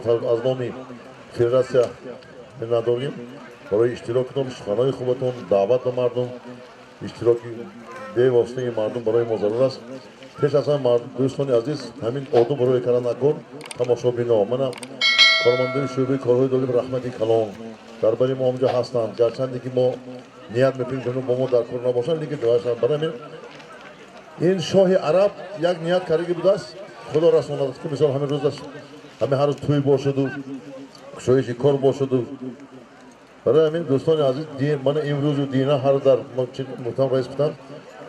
شما از نامی فدراسیا نداریم برای اشتراکتون سخنهای خوبتون دعوت به مردم اشتراکی به واسطه مردم برای ما ضرور است پیش از همه دوستان عزیز همین آدم برای کار نکن تماشابینا منم کارمنده شعبه کارهای دولت رحمتی کلان درباره ما اونجا هستند گرچند که ما نیت میکنیم که با ما در کار نباشند لیکن دوایشان برای این شاه عرب یک نیت کرده بوده است خدا رسول است که مثال همین روز است همه هر روز توی باشد و شویش کار باشد و برای همین دوستان عزیز من امروز و دینا هر در محترم رئیس بودم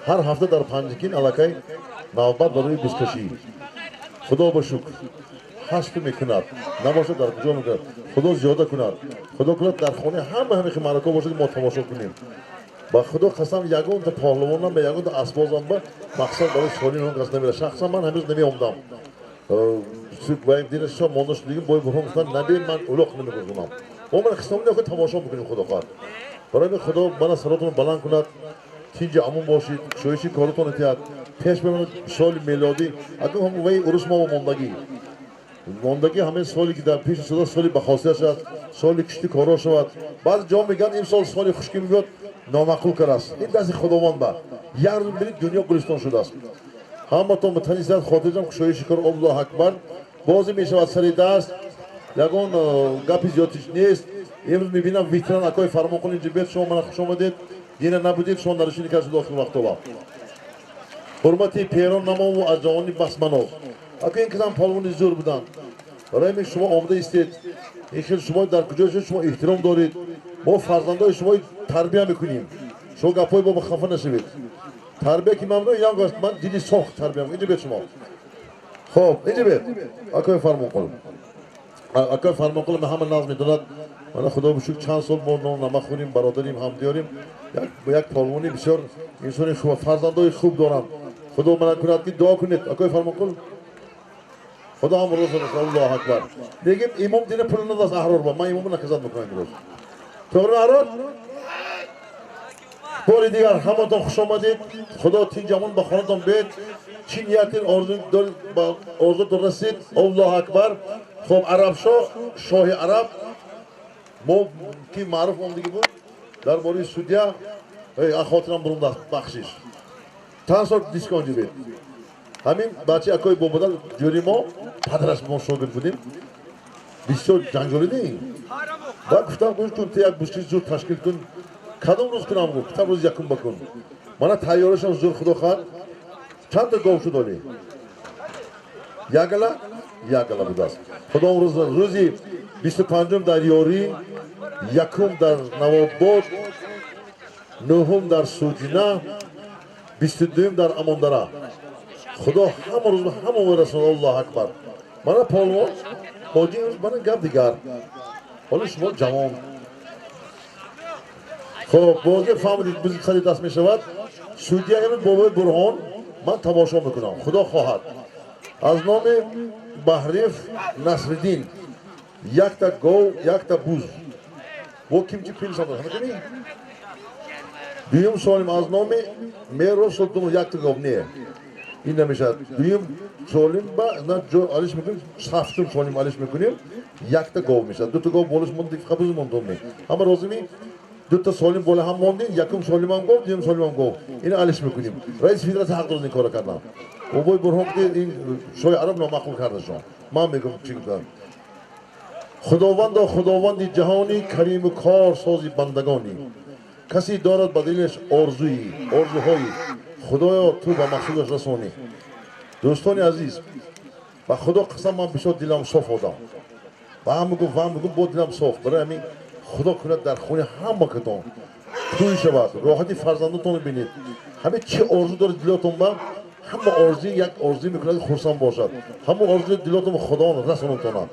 هر هفته در پنجکین علاقه نوبت برای بزکشی خدا با شکر حشف میکند نباشد در کجا میکند خدا زیاده کند خدا کند در خانه همه خمارکا باشد ما تماشا کنیم با خدا قسم یگان تا پارلمانم به یگان تا اسبازم با مقصد برای سالی نون قصد نمیره شخصا من هنوز نمی آمدم باید دیرش شما مانداش دیگه باید برهم گفتن نبی من اولوخ نمیکنم ما من قسم نمیده که تماشا میکنیم خدا خواهد برای خدا من سراتون بلند کند تینج امون باشید شویشی کارتون اتیاد پیش بماند سال میلادی اگر هم وی عروس ما و ماندگی همه سالی که در پیش صدا سالی بخاصیت شد سالی کشتی کارا شود بعض جا میگن این سال سالی خشکی میاد نامعقول کار است این دست خداوند با یک روز برید دنیا گلستان شده است همتون متنیسیت خاطرجم کشایش کار الله اکبر بازی میشود سر دست یگان گپی زیادش نیست امروز میبینم ویتران اکای فرمان کنید جبهت شما من خوش آمدید دیگه نبودید شما نرسید که از داخل وقت با حرمتی پیران نما و از جوانی بسمناز اکای این کسان پالونی زور بودن برای من شما آمده استید این شما در کجا شد شما احترام دارید ما فرزندای شما تربیت میکنیم شما گپای با خفه نشوید تربیت که ممنون یانگ است من دیدی ساخت تربیت اینجا بیت شما خب اینجا بیت اکای فرمان کنم اکای فرمان کنم همه ناز میدوند من خدا بشکر چند سال ما نمک خوریم برادریم هم دیاریم یک پالونی بسیار انسان شما فرزندای خوب دارم خدا من کنید که دعا کنید اکای فرمان کنم خدا هم روز الله اکبر دیگه امام دین پول نداشت احرار با من امام نکزد میکنم امروز تو احرار باری دیگر همتون خوش آمدید خدا تین جمعون با خانتون بید چی نیتین آرزو درستید الله اکبر خب عرب شاه عرب ما کی معروف هم دیگه بود در باری سودیا خاطرم برون بخشش چند سال دیسکانجی بید همین بچه اکای بابادر جوری ما پدرش ما شاگرد بودیم بسیار جنگجوی نیم و گفتم چون یک بسکیش زور تشکیل کن کدام روز کنم گفت کدام روز یکم بکن من تیارشم زور خدا خواهد چند تا گوشو داری یگلا بود است خدا روزی 25 در یاری یکم در نواباد نهم در سوجینا 22 در اماندارا خدا همه روز همه رسول الله اکبر من پالوان حاجی من گپ دیگر حالا شما جوان خب بازی فهمیدید بزرگ خیلی دست می شود سودیا همین بابای برهان من تماشا میکنم خدا خواهد از نام بحریف نصرالدین یک تا گو یک تا بوز و کیمچی پیل سامده همه دویم سوالیم از نام مهرو سلطان یک تا گو نیه این نمیشه دویم سوالیم با نه جو علیش میکنیم هفتم سوالیم علیش میکنیم یک تا گو میشه دو تا گو بولش مونده خبوز مونده می اما روزی دو تا سالیم بالا هم موندیم یکم سالیم هم گفت دویم سالیم هم گفت این علیش میکنیم رئیس فدراسیون حق دارد این کارو کردن و باید برهم که این شاه عرب نامعقول کرده شما من میگم چی کنم خداوند جهانی کریم و کار سازی بندگانی کسی دارد به دلش آرزوهایی خدایا تو به مقصودش رسانی دوستان عزیز با خدا قسم من بسیار دلم صاف آدم و هم میگم با دلم صاف برای همین خدا کند در خونه همه کتان توی شود راحتی فرزندتون بینید همه چه آرزو داره دلاتون با همه آرزو یک آرزو میکنه خرسند باشد همه آرزو دلاتون خدا رسانتون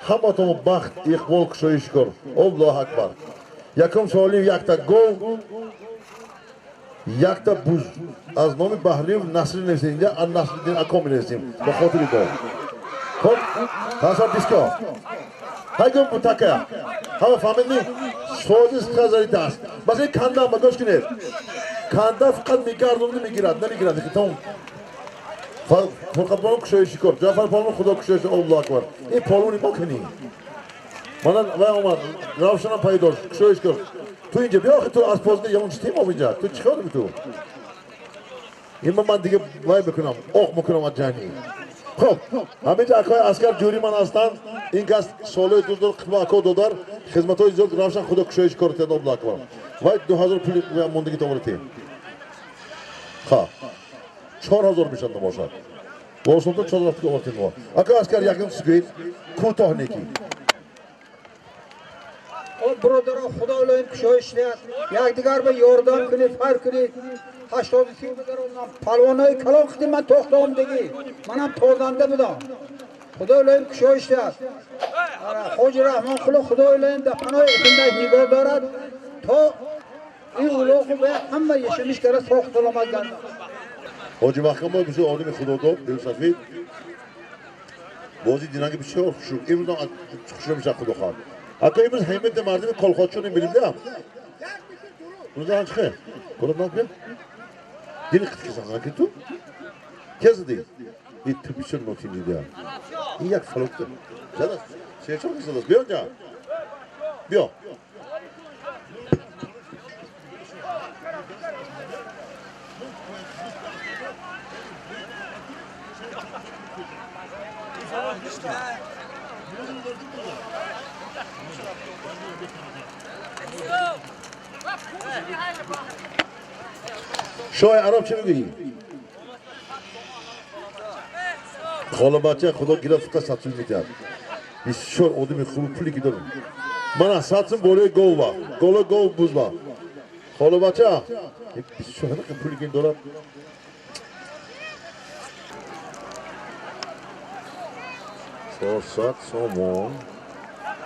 همه تون بخت اقبال کشایش کر الله اکبر یکم سوالی یک تا گو یک تا بوز از نام بحریم نصری نویسیم اینجا نصرالدین اکامی نویسیم به خاطر گو خب تاسا بیسکا هایگم بوتاکه همه فهمیدی سوزیست خزاری دست بس این کنده هم گوش کنید کنده فقط میگردونده میگیرد نمیگیرد که تون فقط پالون کشایشی کرد جعفر پالون خدا کشایش الله اکبر این پالونی ما کنی من اومد روشنم پیداش کشایش کرد تو اینجا بیا آخه تو از پازده یا اون چی تیم اینجا تو چی کار تو این من دیگه وای بکنم اوق میکنم از جنگی خب همینجا اکای اسکر جوری من هستن این کس سالای دور قسم اکا دودار خدمت های زیاد روشن خدا کشایش کرد الله اکبر وای 2000 پول موندگی تو ورتی خواه 4000 میشد نباشد واسه تو 4000 پول ورتی نباشد اکا اسکر یکم سگوید کوتاه نیکی برادران خدا اولین کشایش نیست یک دیگر به یاردان کنید فر کنید 83 بگر اونم پلوانای کلام خدیم من تختام دیگی منم تازنده بودم خدا اولین کشایش نیست خوج رحمان خدا اولین در پناه اتنده نگاه دارد تا این اولاخ و باید همه یشمیش کرده ساخت سلامت گرد حاجی محکم باید بسید آدم خدا داد بیو سفید بازی دینگه بسیار خوشو امروز هم خوشو میشه خدا خواهد حتی امروز همه مردم کالخاتشون میبینیم دیم اونو دارن چخه؟ کلاب ناک دیلی خط کسان زنکن تو؟ کس دی؟ این تو بسیار نوتی نیده این یک فلوکته زده چه چون کسی دست بیا اونجا بیا شای عرب چه میگویی؟ خاله بچه خدا گیره فقط ساتون میتر بسیار آدمی خوب پولی گیدارم من ساتون بوله گو با گوله گو بوز با خاله بچه بسیار همه که پولی گین دارم 400 سومون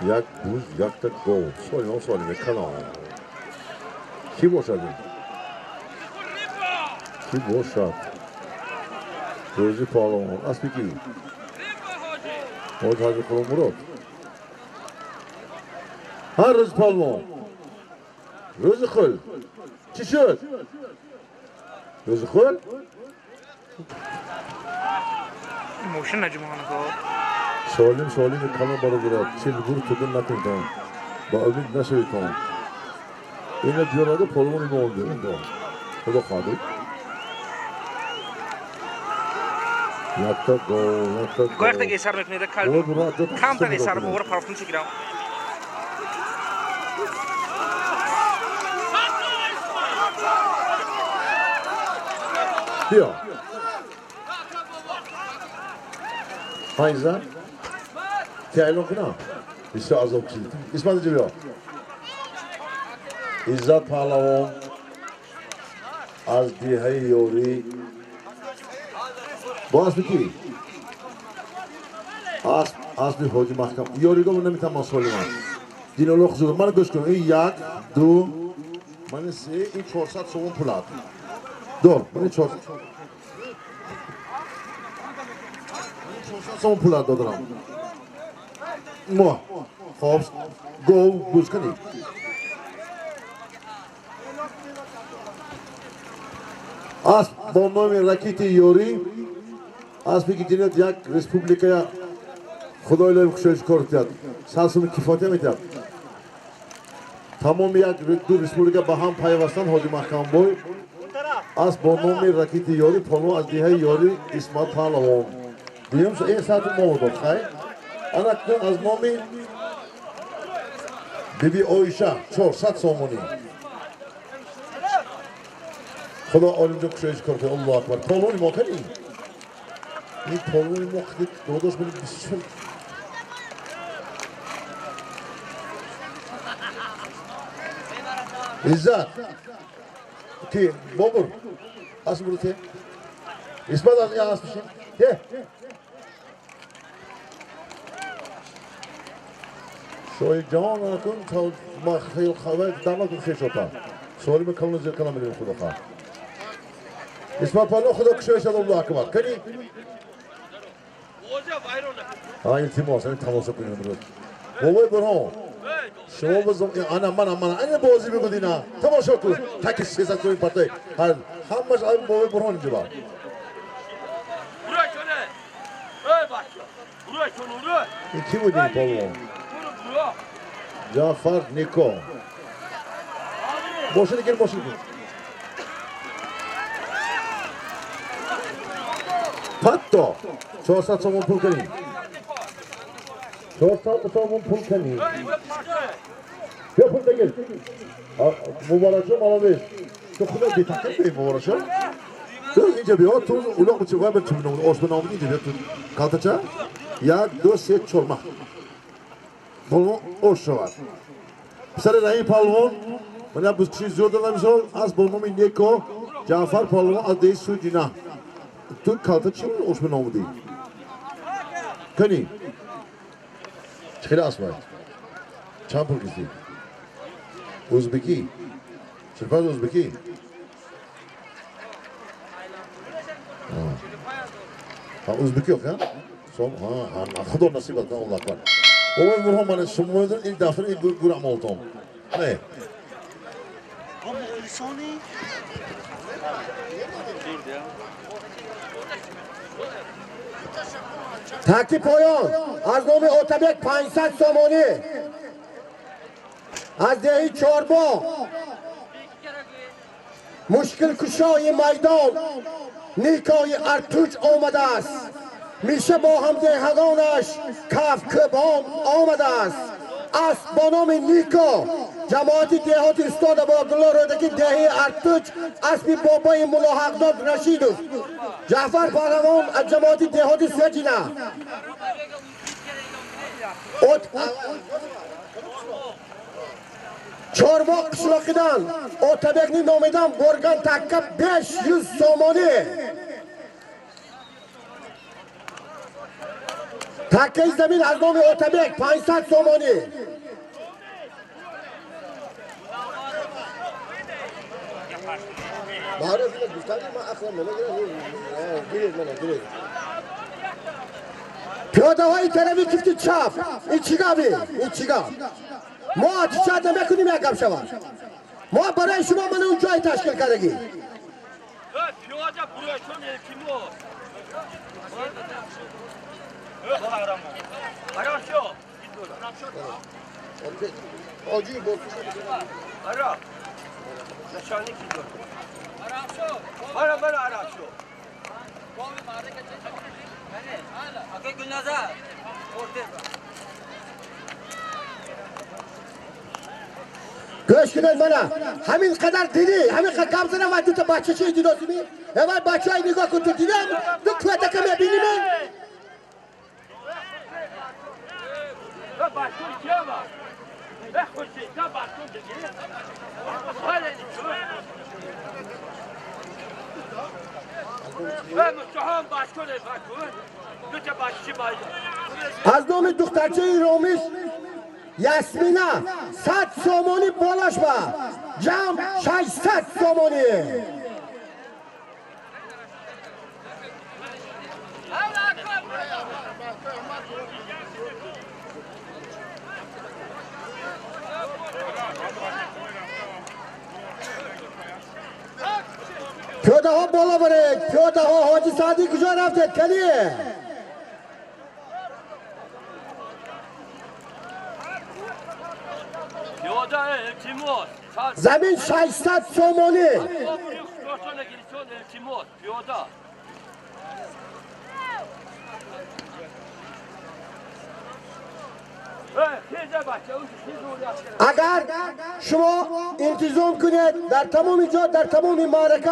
یک بوز یک تا گو سالیم کلام کی باشد این؟ کی باشد؟ روزی پالون اسبی کی؟ حاج حاجی خلو مراد هر روز پالون روزی خل چی شد؟ روزی خل؟ موشن نجمانه سالم کلام برو برد چیل گروه تدن نکنید با امید نشوید کن اینه دیوراده پالون اینو oldu اینو خدا خواهده yatta go Goyakta eser meknede kalbi. Kamdan eser bu vura parfüm çekirəm. Diyor. Faiza. Teylon kuna. İşte azam çizdi. İsmail diyor. İzzat Pahlavan az diye yori. باز بکی از bir hoca mahkam yoriga bunda nemitam söyleyeyim dinolog zor bana göz koyun yak du bana se in 400 soğun pulat dur bana 400 soğun pulat dodaram mo hops go buzkani az bombomi raketi yori از بگی جنت یک ریسپوبلیکا خدای لای خوشش کرد سالسوم کفایت میتاد تمام یک دو ریسپوبلیکا با هم پیوستن حاجی محکم بوی از با نام راکیت یاری پالو از دیه یاری اسمت پهلوان دیم سو این ساعت موضوع خیر انا کن از نام بیبی اویشا 400 سومونی خدا عالم جو خوشش کرد الله اکبر پالونی ما کنی این پالونی مخدید داداش بودی بسیار عزت کی بابر از برو ته اسمت از این از بشین ته شوی جان نکن تا ما خیلی خواه دمت کن خیش ہوتا سوالی میں کلون زیر کنم میدیم خدا خواه اسمت پالون خدا کشوی شد الله اکبر کنی ها این تیماس این تماسا کنیم برود بابای برهان شما بزن انا بازی بگو دینا تماشا کن تکی سیزت کنیم پرده همش این بابای برهان اینجا با İki buydu polvon. Cafer Niko. Boşuna gir, boşuna gir. Patto. Çorsa somon pulkani. Çorsa somon pulkani. Yapın da gel. Mübarekçim alamayız. Çok kadar bir takım değil mübarekçim. Dur ince bir o tuz ulak uçu var bir tümünün osman aldı ince bir tuz. Kaltaça. Ya dört set çorma. Polvon oşu var. Pisare rahi polvon. Bana bu çiz yordalar misal az bolmam indeko. Cafer polvon adayı sujina. Tu kaltaça mı osman aldı değil. Kani. Çıkıla asmayın. Çampur gitti. Uzbeki. Çırpaz Uzbeki. Ha Uzbeki yok ya. Son ha ne kadar nasip ettin Allah var. O ben Muhammed'in sunmaydı ilk defa ilk guram oldum. Ne? Ama insani. Takip oyun. Az nomi Otabek 500 somoni. Az dehi çorba. Muşkil kuşoyi maydan. Nikoyi artuç olmadı است. میشه با هم دهقانش کف کبان آمده است. است با نام نیکو جماعت دهات استاد با عبدالله رودکی دهی ارتوچ اسبی بابای مولا حقداد رشید است. جعفر پهلوان از جماعت دهات سجینه. چارباق قشلاقیدن Otabek'nin nomidan Borgan takka 500 somoni. Takke zemin az nomi Otabek 500 somoni. Mağarasıyla güçlendim ama aklamına göre پیاده‌های طرفی کفتی چاپ این چیگاه بی این چیگاه ما چیچه نمیکنیم یکم شود ما برای شما من اون جای تشکیل کردگی پیاده بروی چون یکی مو arasyo Acıyı bol ara nişanlı gidiyor ara arasyo Akı Gülnazar. Göç günel bana همین قدر دیدی همین قدر کم زنم و دوتا بچه چه دیدی می اول بچه های نگاه کن تو دیدم دو کوته که میبینی من başkan kim var ne hoşçi ne başkan dedi hadi ben müstaham başkan efendim lütfen başçı baydı از نام دخترچه رومیش یاسمینا 100 سومونی بالاش با جمع 600 سومونی پیاده ها بالا برید پیاده ها حاجی سعدی کجا رفتید کلیه زمین 600 سومونی اگر شما انتظام کنید در تمام جا در تمام معرکه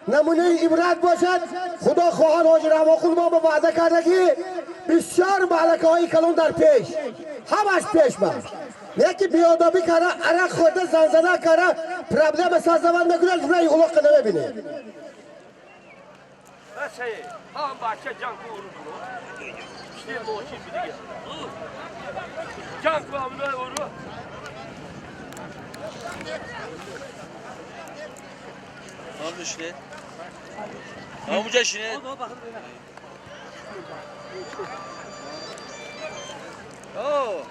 نمونه عبرت باشد خدا خواهد حاجی رحمه ما به وعده کردگی بسیار معرکه های کلان در پیش همش پیش بست یکی بیادابی کرده عرق خورده زنزنه کرده پرابلم سازمان میکنه روی اولاق کنه ببینه هم بچه جنگ vurur işte bu şimdi diye can kavga vurur Tamam işte. Tamam bu şimdi. Oo.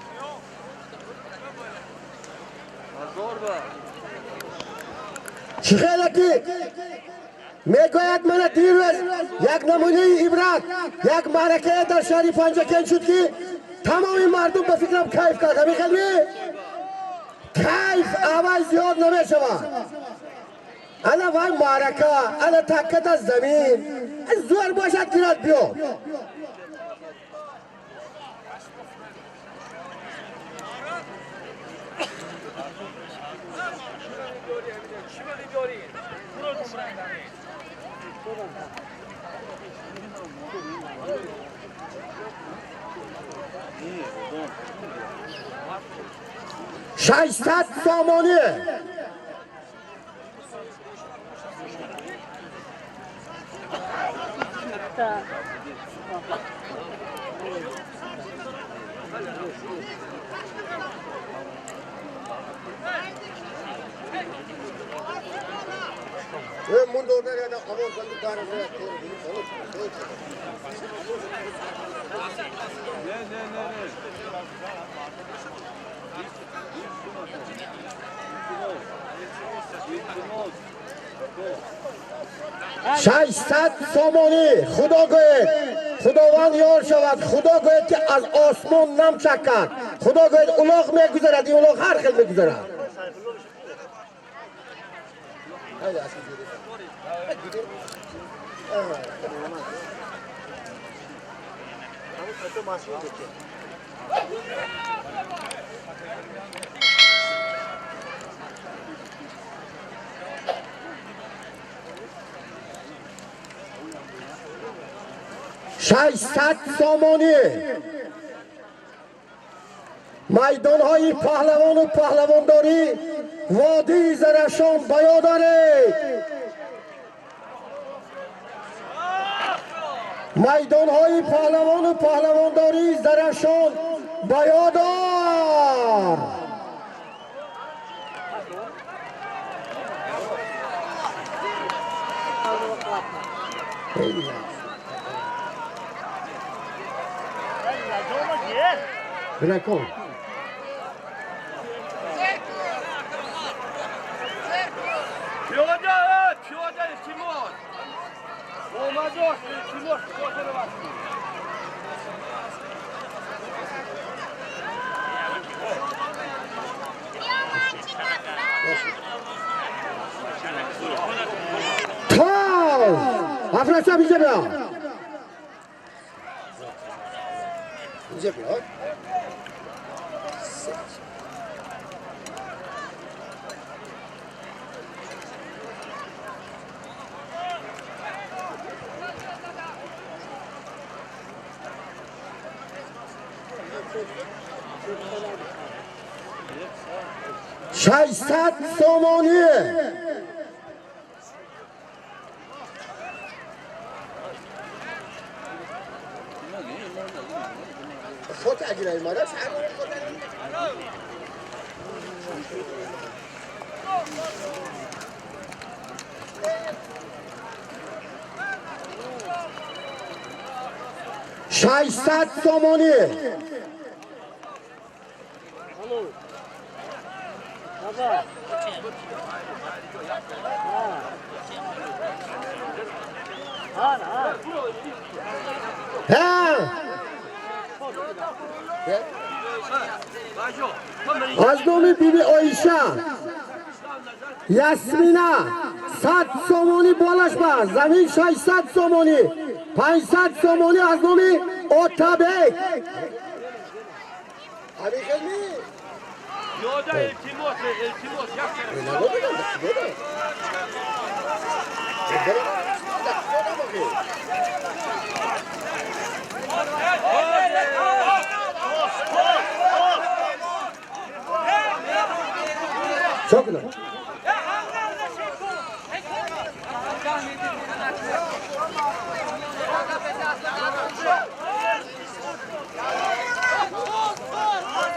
Zor ba. Çıkayla ki میگوید من دیروز یک نمونه عبرت یک معرکه در شهر پنجکن شد که تمام مردم به فکرم کیف کرد همی خیلی کیف اول زیاد نمی شود انا وای معرکه انا تکت از زمین زور باشد گیرد بیاد ششصد سامانی ششصد سامانی خدا گوید خداوند یار شود خدا گوید که از آسمان نم چکد خدا گوید الاغ میگذرد این الاغ هر خیل میگذرد ششصد سامانی میدان های پهلوان و پهلوانداری وادی زرشان بیا دارید میدان های پهلوان و پهلوانداری زرشان بیا دار بنکن پیاده تیمور اومد تیمور تا افراسیاب اینجا بیا اینجا بیا 600 سامانیه. خود اگرای ما راست ششصد سامانیه. از نام بیبی آیشه یاسمینا 100 سامانی بالاش بر زمین 600 سامانی 500 سامانی از نام اوتابک Yoda iltimos çok güzel.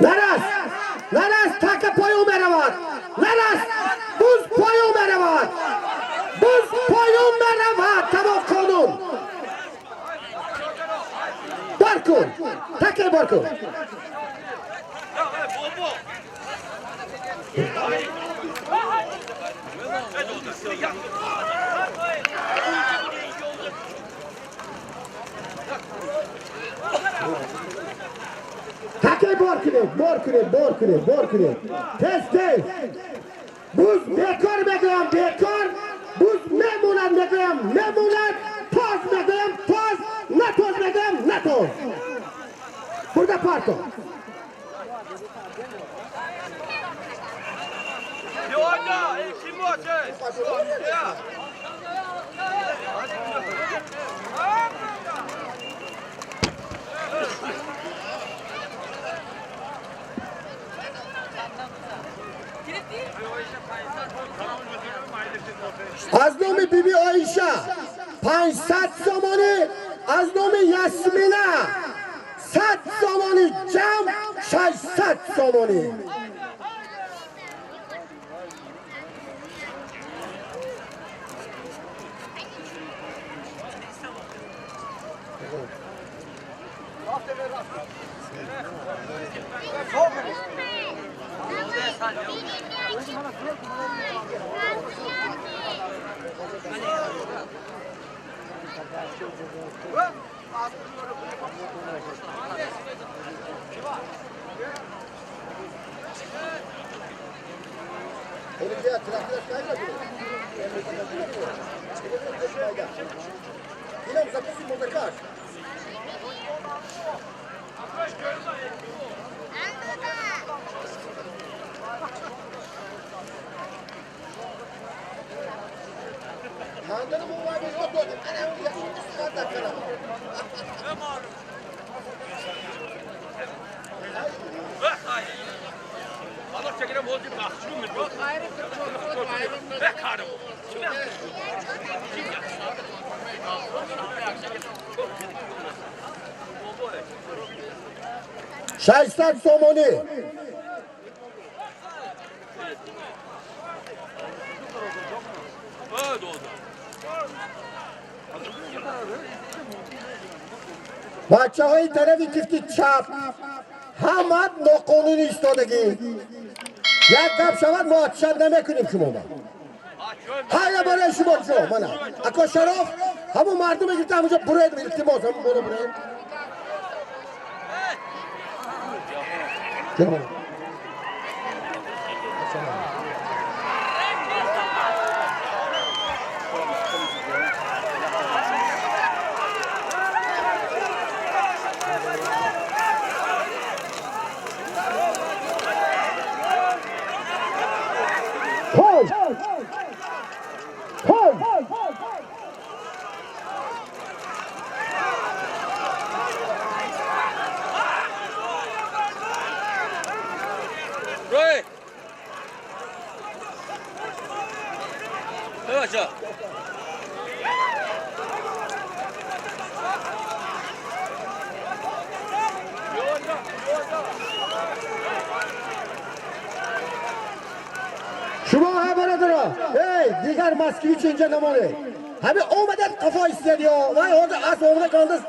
Naras! Naras taka payı meravat! Naras! Buz payı meravat! Buz payı meravat! Tamam konum! Barkun! Taka Barkun! bor kuned. Tez. Buz bekor megam, bekor. Buz memunan megam, memunan. Toz megam, toz. Ne toz megam, ne toz. Burada parto. Yoda, kim var sen? Ya. از نام بیبی آیشه 500 سامانی، از نام یاسمینه 100 سامانی، جمع 600 سامانی. Allah çekelim oldu mahkum mu? Yok hayır. Ve karım. 600 سامانی. بچه های طرف کفتی چپ همه ناقانونی ایستادگی یک گپ شود ما آتشد نمیکنیم شما ما های برای شما جو منم اکا شرف همون مردم گرفته همونجا برید التماس همون برو برید جناب Roy. Aşağı. شما ها برادرها ای دیگر مسکویچ اینجا نمانه همه اومدن قفا استدی ها وای حاضر از اومده کاندست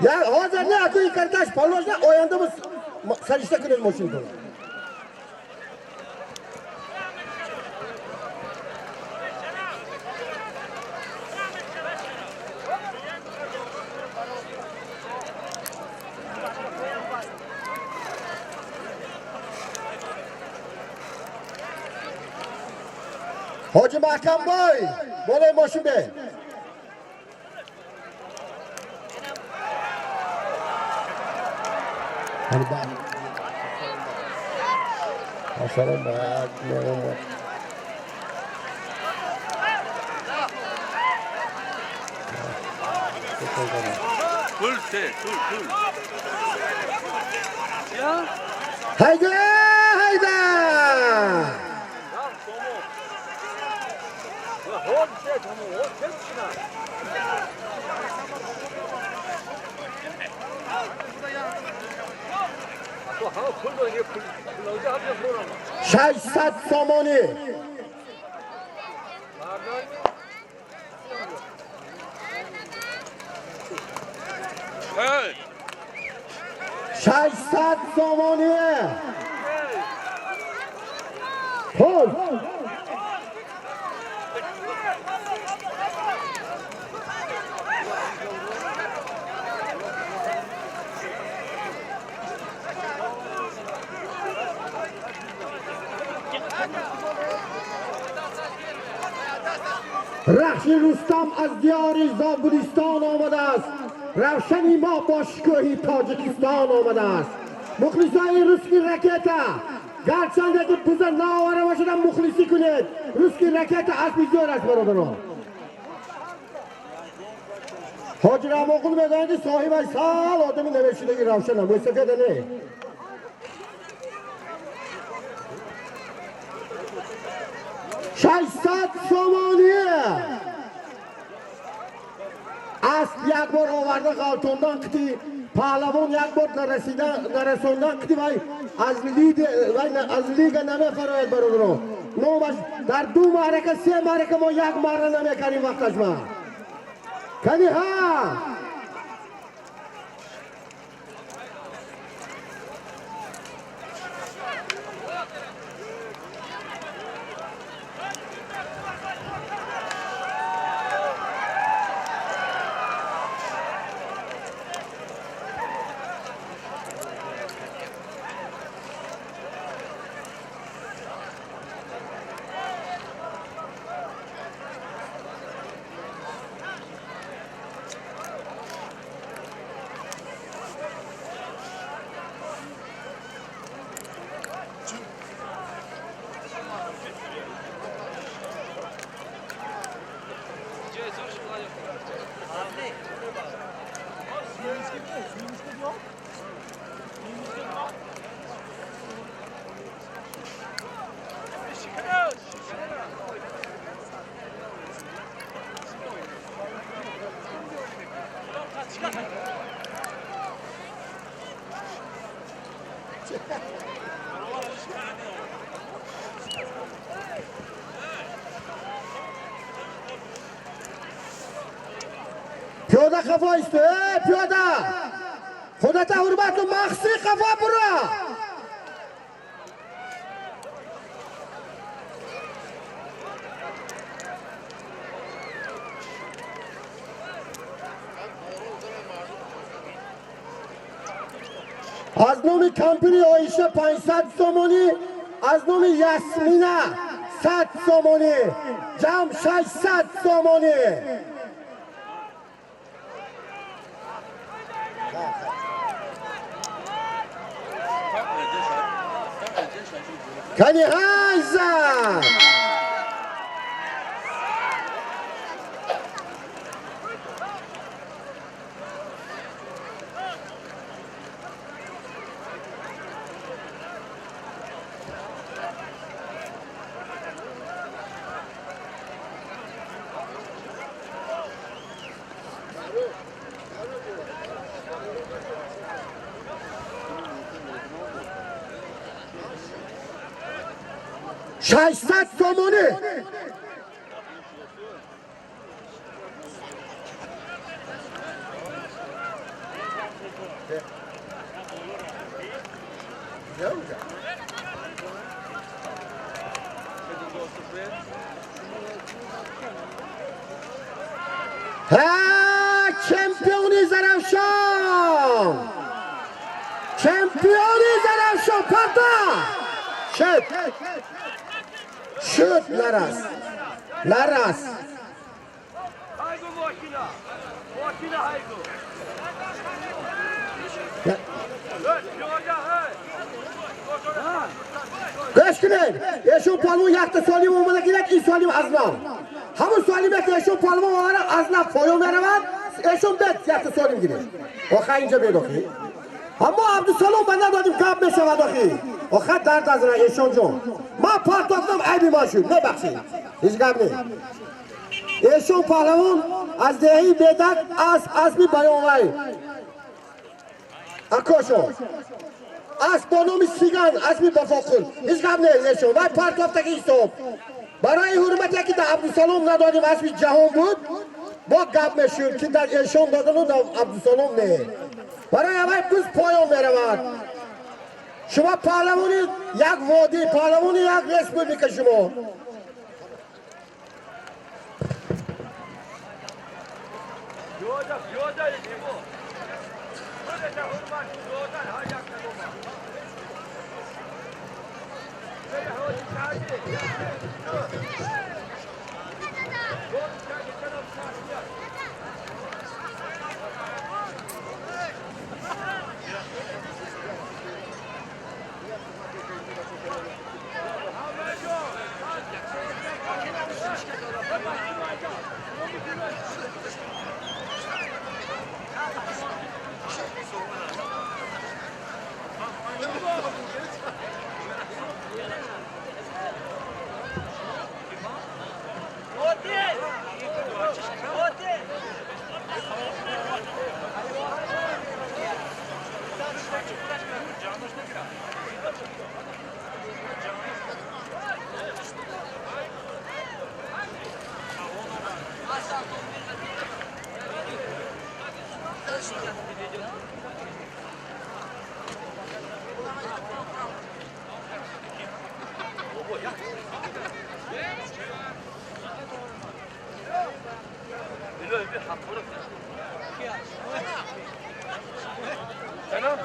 یا حاضر نه اکوی کردش پالوش نه آینده بس سرشته کنید ماشین کنید Hacı Mahkam Boy, bolay moşun be. Hadi bak. Maşallah bak, ne var? Full set, full. Ya. Haydi, haydi. ششصد سامانی Hey. 600 سامانی پول رخش رستم از دیار زابلستان آمده است. روشنی ما با شکوه تاجیکستان آمده است. مخلصای روسکی رکتا گرچند که بزر ناوره باشدن مخلصی کنید. روسکی رکتا اسبی زور است برادران. حاج رماقون میگویند صاحب سال آدمی نوشیدگی روشن هم سفید نه. ششصد سامانیه اسب یک بار آورده غلطوندن کتی پهلوان یک بار نرسوندن کتی وای از لیگ نمیفراید برادران. نومش در 2 معرکه 3 معرکه ما یک مره نمیکنیم وقتش ما کنی ها. پیاده خفا است. پیاده خودت حرمت و مخصی خفا برا. از نام کمپینی آیشه 500 سامانی، از نام یاسمینه 100 سامانی، جمع 600 سامانی. کنی هایزا ششصد سامانه. چمپیونی زرافشان، چمپیونی زرافشان پرتا شد شد نرس نرس هایگو ماشینا ماشینا هایگو گوش کنید. ایشون پالمون یک سالیم اومده گیرد این سالیم از نام همون سالیم که ایشون پالمون اومده از نام پایون برود ایشون بد یک سالیم گیرد آخه اینجا بیداخی اما عبدالسلام من ندادیم کب میشود آخی آخه درد از رای ایشون جون ما پارتافتم عیبی ما شد نبخشید هیچ گب نید. ایشون پالمون از دهی بیدک اسبی بیانوی اکاشون اسب با نام سیگان اسبی بفاقل هیچ گب نید. ایشون وای پارتافته که ایستم برای حرمتی که در عبدالسلام ندادیم اسبی جهان بود با گب میشود که در ایشون دادن و در عبدالسلام نه برای همه بز پایان میرود. شما پهلوانی یک وادی پهلوانی یک رسپوبلیک شما Hadi.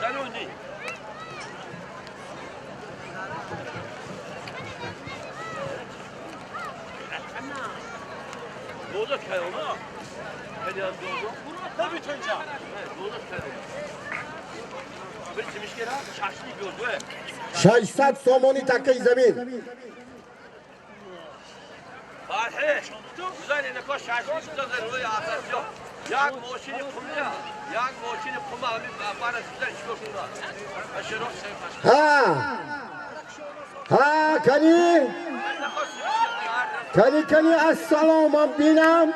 Sen oynayın. Doğru kay onu. Hadi az doğru. Tabii çöneceğim. Doğru kay onu. Bir simişkera şaşlı gördü. 600 somoni takkay zamin. Farhi. Güzel ne koş şaşlı güzel ruyu asas yok. Yak moşini kumya. Yak moşini kuma abi bana güzel iş koşuyor. Aşırı şey Ha kani. Kani assalomu binam.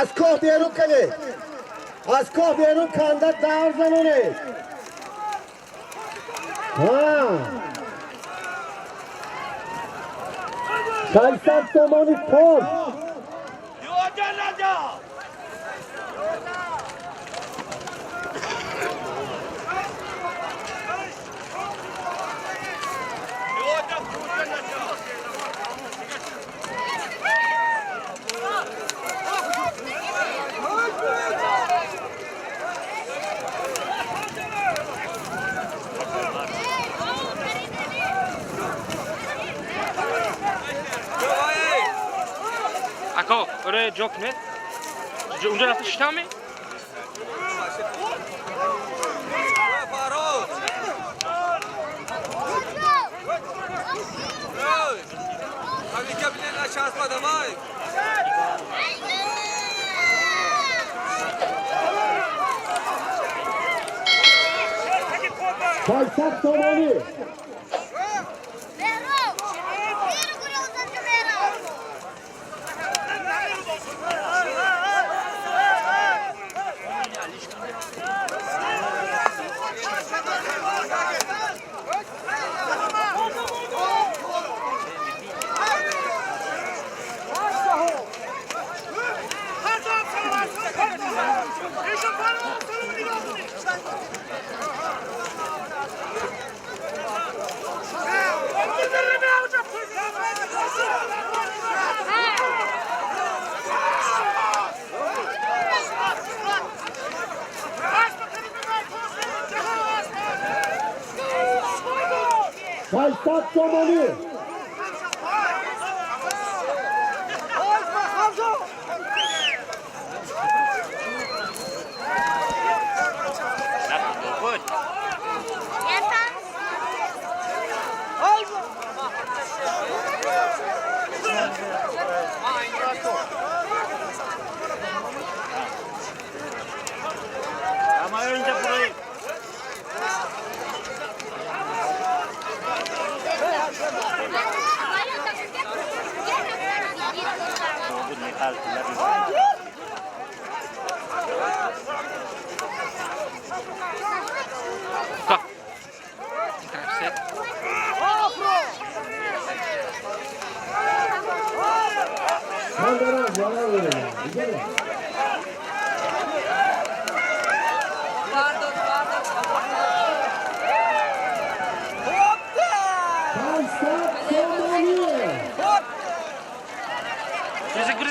از کوه بیرون کنید از کوه بیرون کنده دور زنونید شایستم تومانی پر Ako, oraya jok ne? Unca rafta şişten mi? شایستم تومانی شایستم تومانی Ama önce burayı. Ka. Ben de biraz yana vereyim. Gidelim. Şayistım تومانی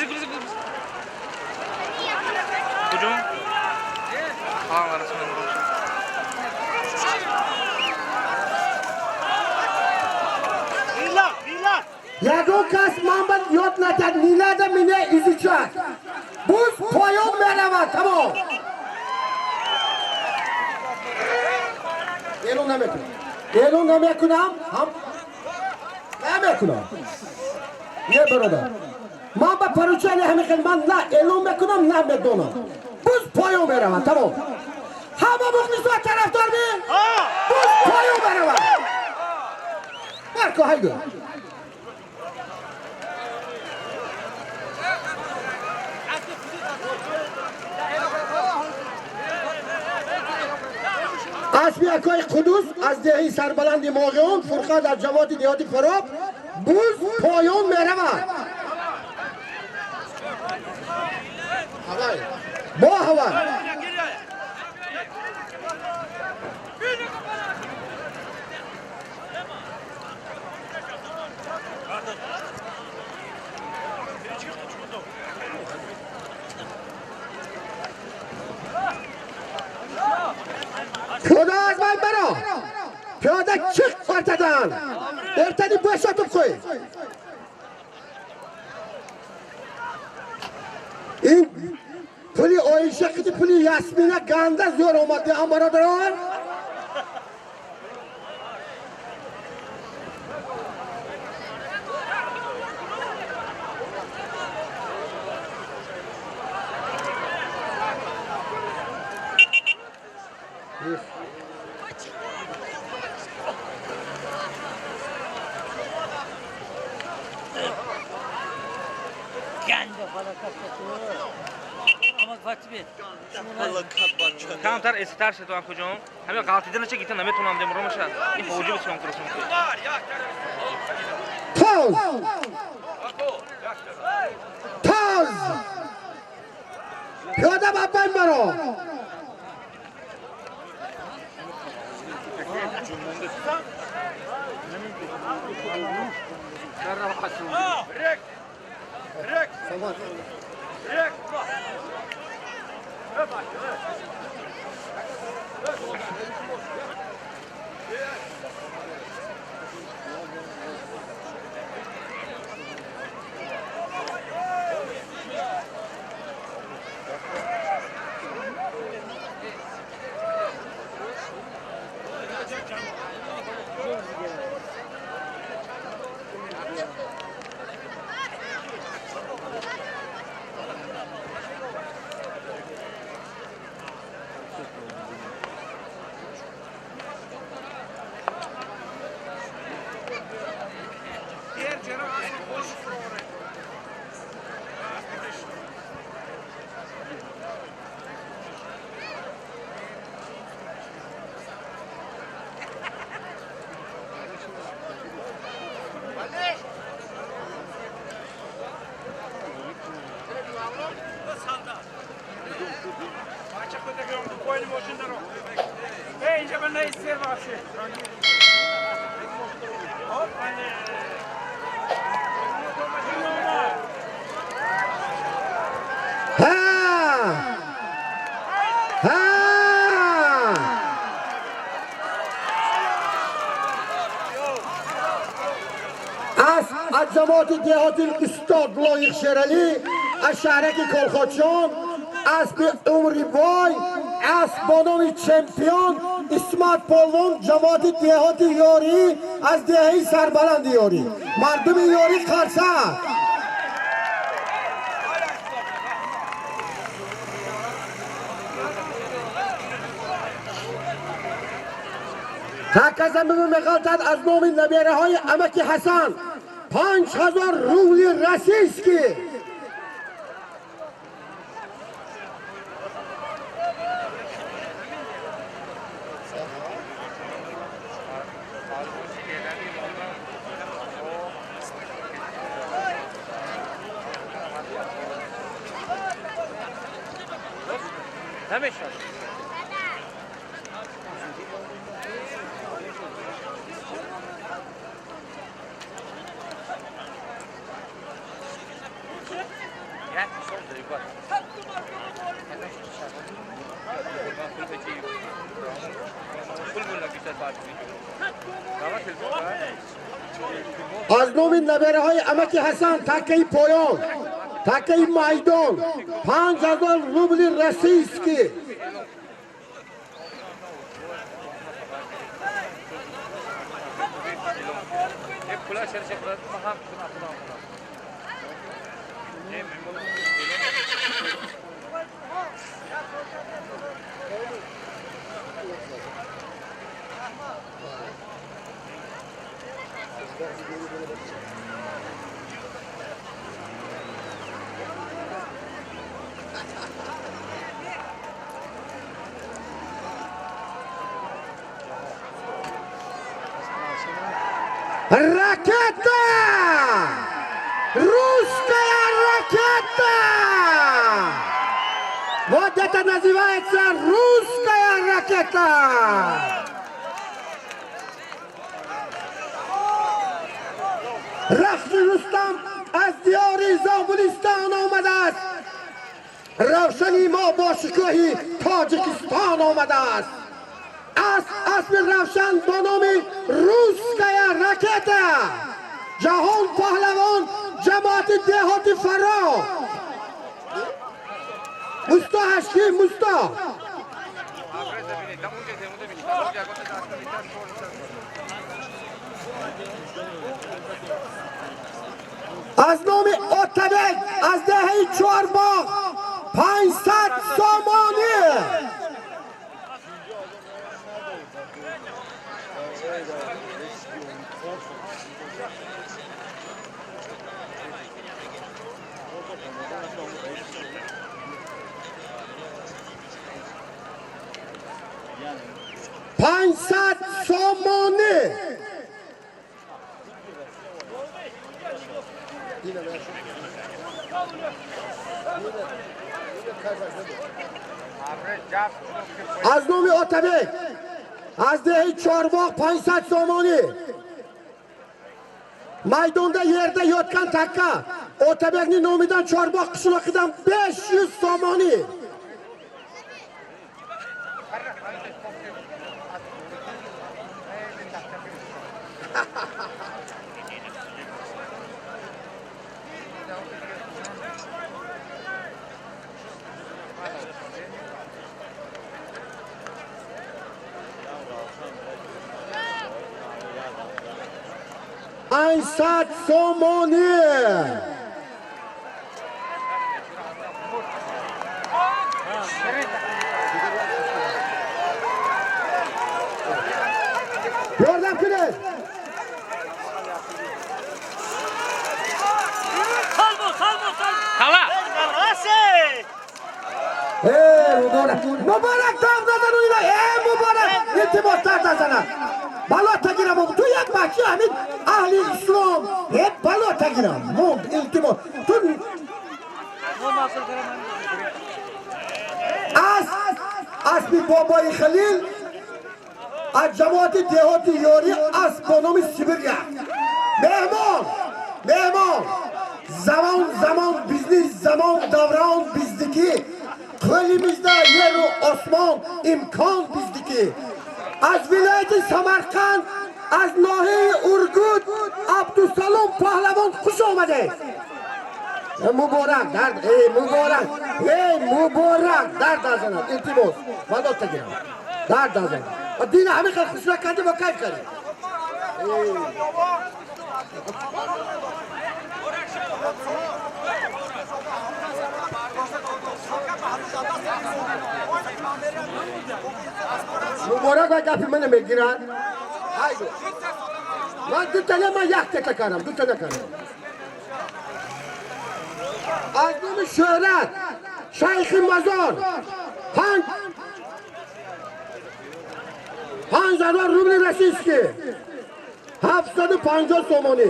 Krizi. Hücum. Kaan arasından olacak. یگو کس من باید یاد نکرد میلاد مینه ایزوچک بوز پایان میرود تمام اعلام نمیکنم هم نمیکنم یه برادر من با پروچه همه خدمت نه اعلام میکنم نه میدونم بوز پایان میرود تمام همه مخلص و طرفدار می بوز پایان میرود برکو هایگو اسبی اکای قدوس از دهی سربلند ماغیون فرقه در جواد دیهاتی فراب buz poyon merhaba. Bu hava. Piyoda azmayın bana. Piyoda çık ortadan. Ortayı boşaltıp koy. İn. Puli oyuncak gidip puli Yasmin'e ganda zor olmadı. Amaradır o. Counter estar se doan kujum. Hame galti dena chekita name tunam dem romasha. In hoji bi song kursun. Toz. Toz. Piyoda babam bana. Rek. Rek. Rek. از جماعت دهاتی استاد لایق شرالی از شهرک کلخاچان از به عمری بای از بانام چمپیون اسمت پالوان جماعت دهاتی یاری از دهی سربلند یاری مردم یاری قرصه تکزم به مقالتت از نام نبیره های امکی حسن 5000 روبلی رسیسکی Hamish. از نام نبیره های امکی حسن تکه پایان تکه میدان 5000 روبلی رسیسکی Raketa! Русская ракета! Вот это называется русская ракета! Rafshin Rustam az diyori Zoguliston omade است. Ravshan Imo boshgohi Tojikiston omade است. اسم روشن با نام روسکaya raketa جهان پهلوان جماعت دهاتی فرا مستا هشکی مستا از نام اتبک از دهه چهارباغ 500 سامانی پانصد سامانه از نام اتبک از دهه چهارباغ 500 سامانی maydonda yerda yotgan takka Otabekning nomidan Chorbog' qishloqidan 500 somoni Ansat somoni yordam qiling Qala. Muborak davladan o'yla muborak iltimoslardan sana balota giram tu yak bakchi hamid ahli islom hep balota giram mum iltimos tun asbi boboy khalil از جماعت دهاتی یاری از بانام سیبریا مهمان zaman bizniz zaman davran bizdeki qo'limizda yer u osmon imkon bizdeki az viloyati Samarqand az nohiya Urgut Abdusalom Pahlavon xush omadingiz muborak dard azanat iltimos vadot giram dard azanat دین همه خیلی خوش کنده با کیف کنید مبارک و گفی منو میگیرن من دو تنه من یک تکه کنم دو تنه کنم از نوم شهرت شیخ مزار 5000 روبل رسیسکی 750 سومانی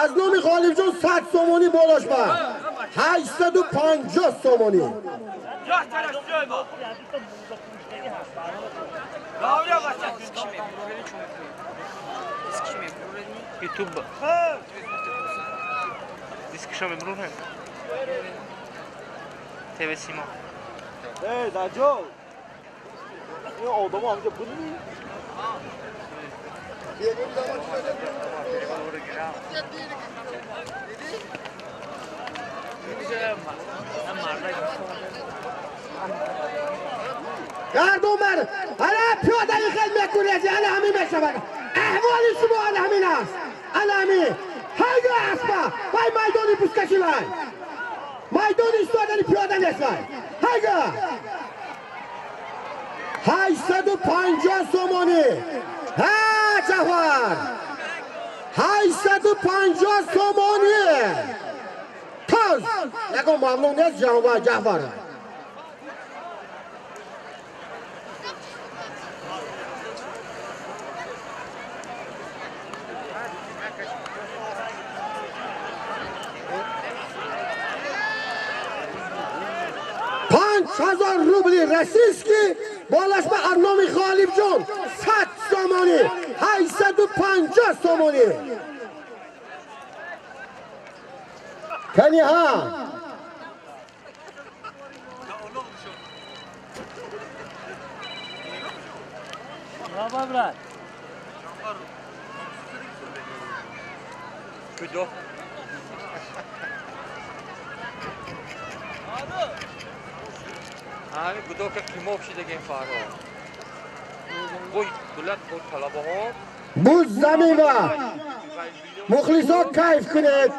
از نوم غالب جون 100 سومانی بالاش با 850 سومانی YouTube. Discussion med bror hem. TV Simo. 나죠? 이 어도모 함께 분니. گردومر حالا پیاده خیلی میکنید حالا همین میشود احوال شما حالا همین است حالا همین هایگو اسبا بای میدانی پوسکشی بای میدانی استادنی پیاده نیست بای هایگو 850 سومانی ها جوار 850 سومانی تاز نگو ممنونیت جانوار جهواره 5000 روبلی رسیسکی بالاشما ارنامی غالب جان 100 سومانی 850 سومانی کنی ها Abi gudo ka kimo opshidagi faro. Boy bulat bu talabaho. Bu zamin va muxlislar kayf kuned.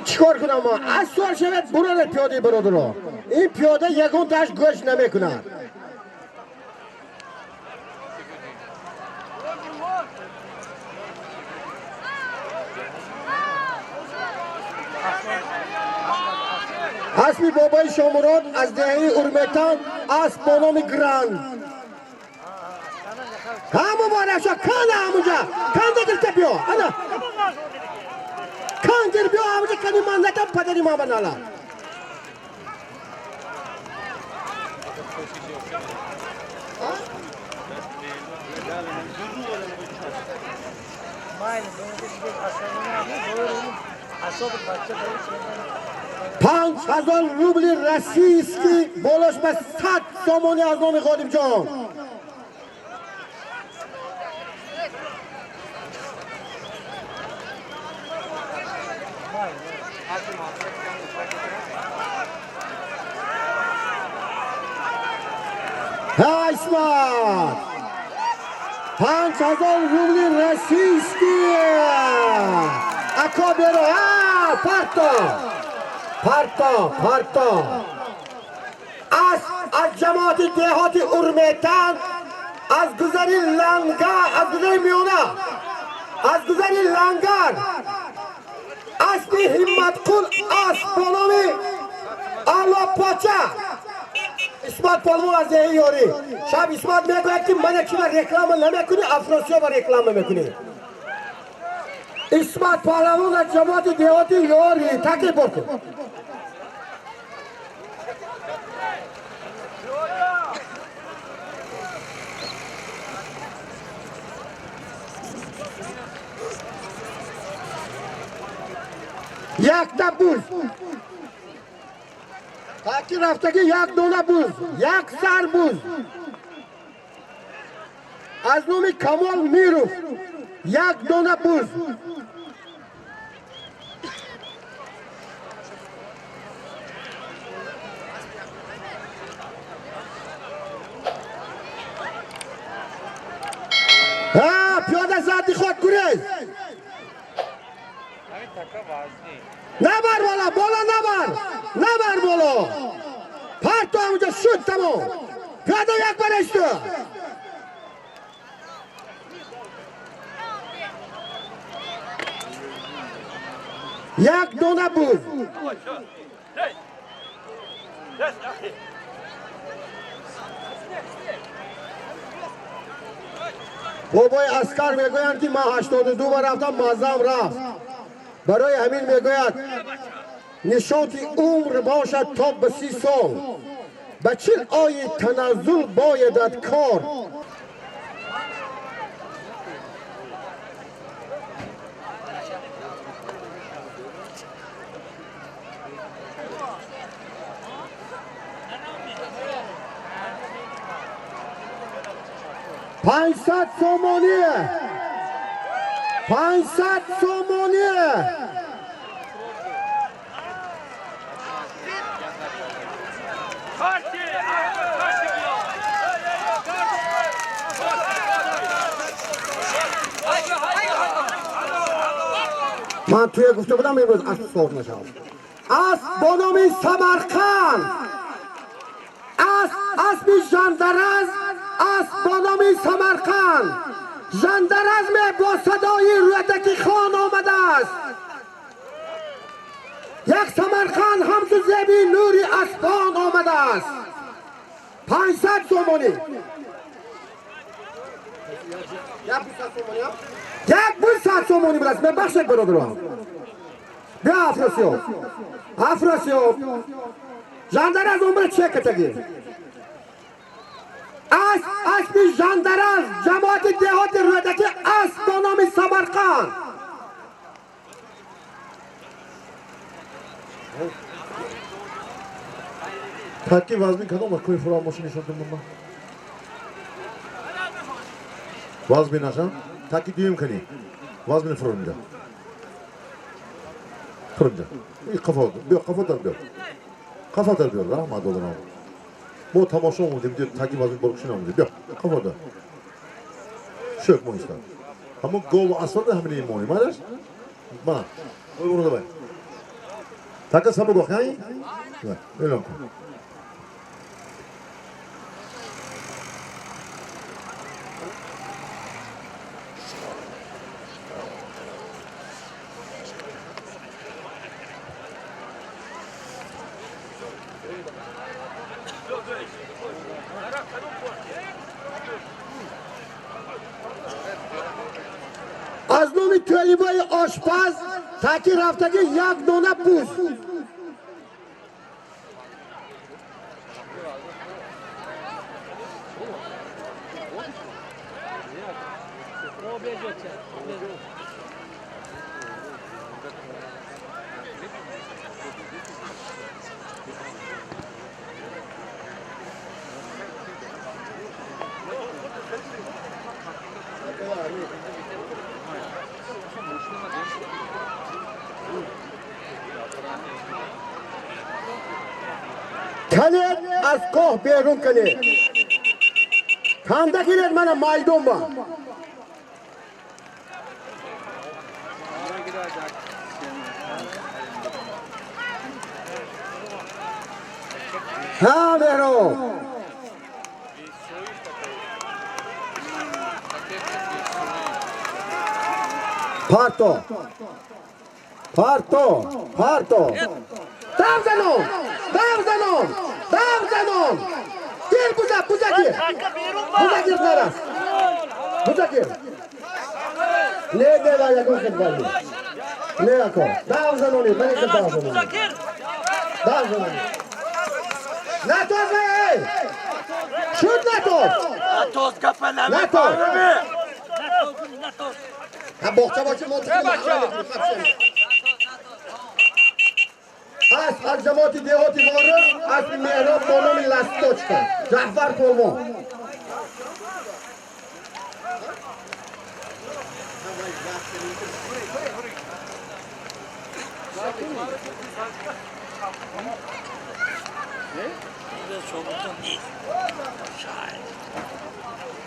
چیکار کنم ما؟ از سوال شود برای پیاده برادر. این پیاده یکون تاش گوش نمیکنه. اسمی بابای شامراد از دهه ارمتان از بانام گراند همون بارشا کنه همونجا کن دگر که بیا انا کن در بیا همونجا کنی من نتم پدری ما بنالا پنج هزار روبلی رسیسکی بالاش به 100 سومانی از نام غالب جان ها اسمت 5000 روبلی رسیسکی اکا برو ها پارتا از جماعت دهات ارمتان از گذری لنگر از گذری میونه از گذری لنگر اسمی همت کن از بانامی آلا پاچه اسمت پالمون از دهی یاری شب اسمت میگوید که من اکی رکلام نمیکنی افراسیا با رکلام میکنی اسمت پالمون از جماعت دهات یاری تکی برکن یک تا بوز تاکی رفتگی یک دونه بوز یک سر بوز از نومی کمال میروف یک دونه بوز ها پیاده زدی خود گریز نبر نبر بالا پرتو همونجا شد تمام پیاده یک برشتو یک دونه بود بابای اسکر میگویند که ما 82 بار رفتم مازم رفت برای همین میگوید نشاط عمر باشد تا به 30 سال به چه آیه تنزل بایدد کار پانصد سومانیه 500 سومانیه من توی گفته بودم امروز اسب سوار نشم با نام سمرقند، اسب ژندرز با نام سمرقند. ژندرز با صدای رودکی خان آمده است. یک سمرقند هم تو زیبی نوری اسپان آمده است. 500 سومانی. یک 200 سومانی برست. من بخشک برادرم. بیا افراسیاب. ژندرز عمر چه کتگی؟ اسب ژندرز جماعت دهات رودکی اسب با نام سمرقند. تکی وزنی کدام کوی فراموشی نشوندم من. وزن نشم. تکی دیم کنی. وزن فراموشی. فراموشی. این قفا در بیار. رحمت دادم. ما تماشا می‌دیم دیگه تکی وزن برکشی نمی‌دیم. بیا قفا در. شک می‌استم. اما گل اصلا همین ایمانی ماش. بنا. اونو دبای. تک سبب گوخی؟ نه. اعلام کن. از نام تولیبای آشپز تکی رفتگی یک دونه پوست. کنید از کوه بیرون کنید. کنده گیرید من مایدون با. ها بیرون. پارتو. دام زنون. گیر بوزا گیر. بوزا گیر نراس. بوزا گیر. نه دیوا یکم خدمتی. نه یکم. دام زنونی من که دام زنونی. دام زنونی. نتوز ای. شد نتوز. نتوز کپن نتوز. هم بخچه باشه از جماعت دهاتی واره از مهراب با نام لستوچکا جعفر پلوان.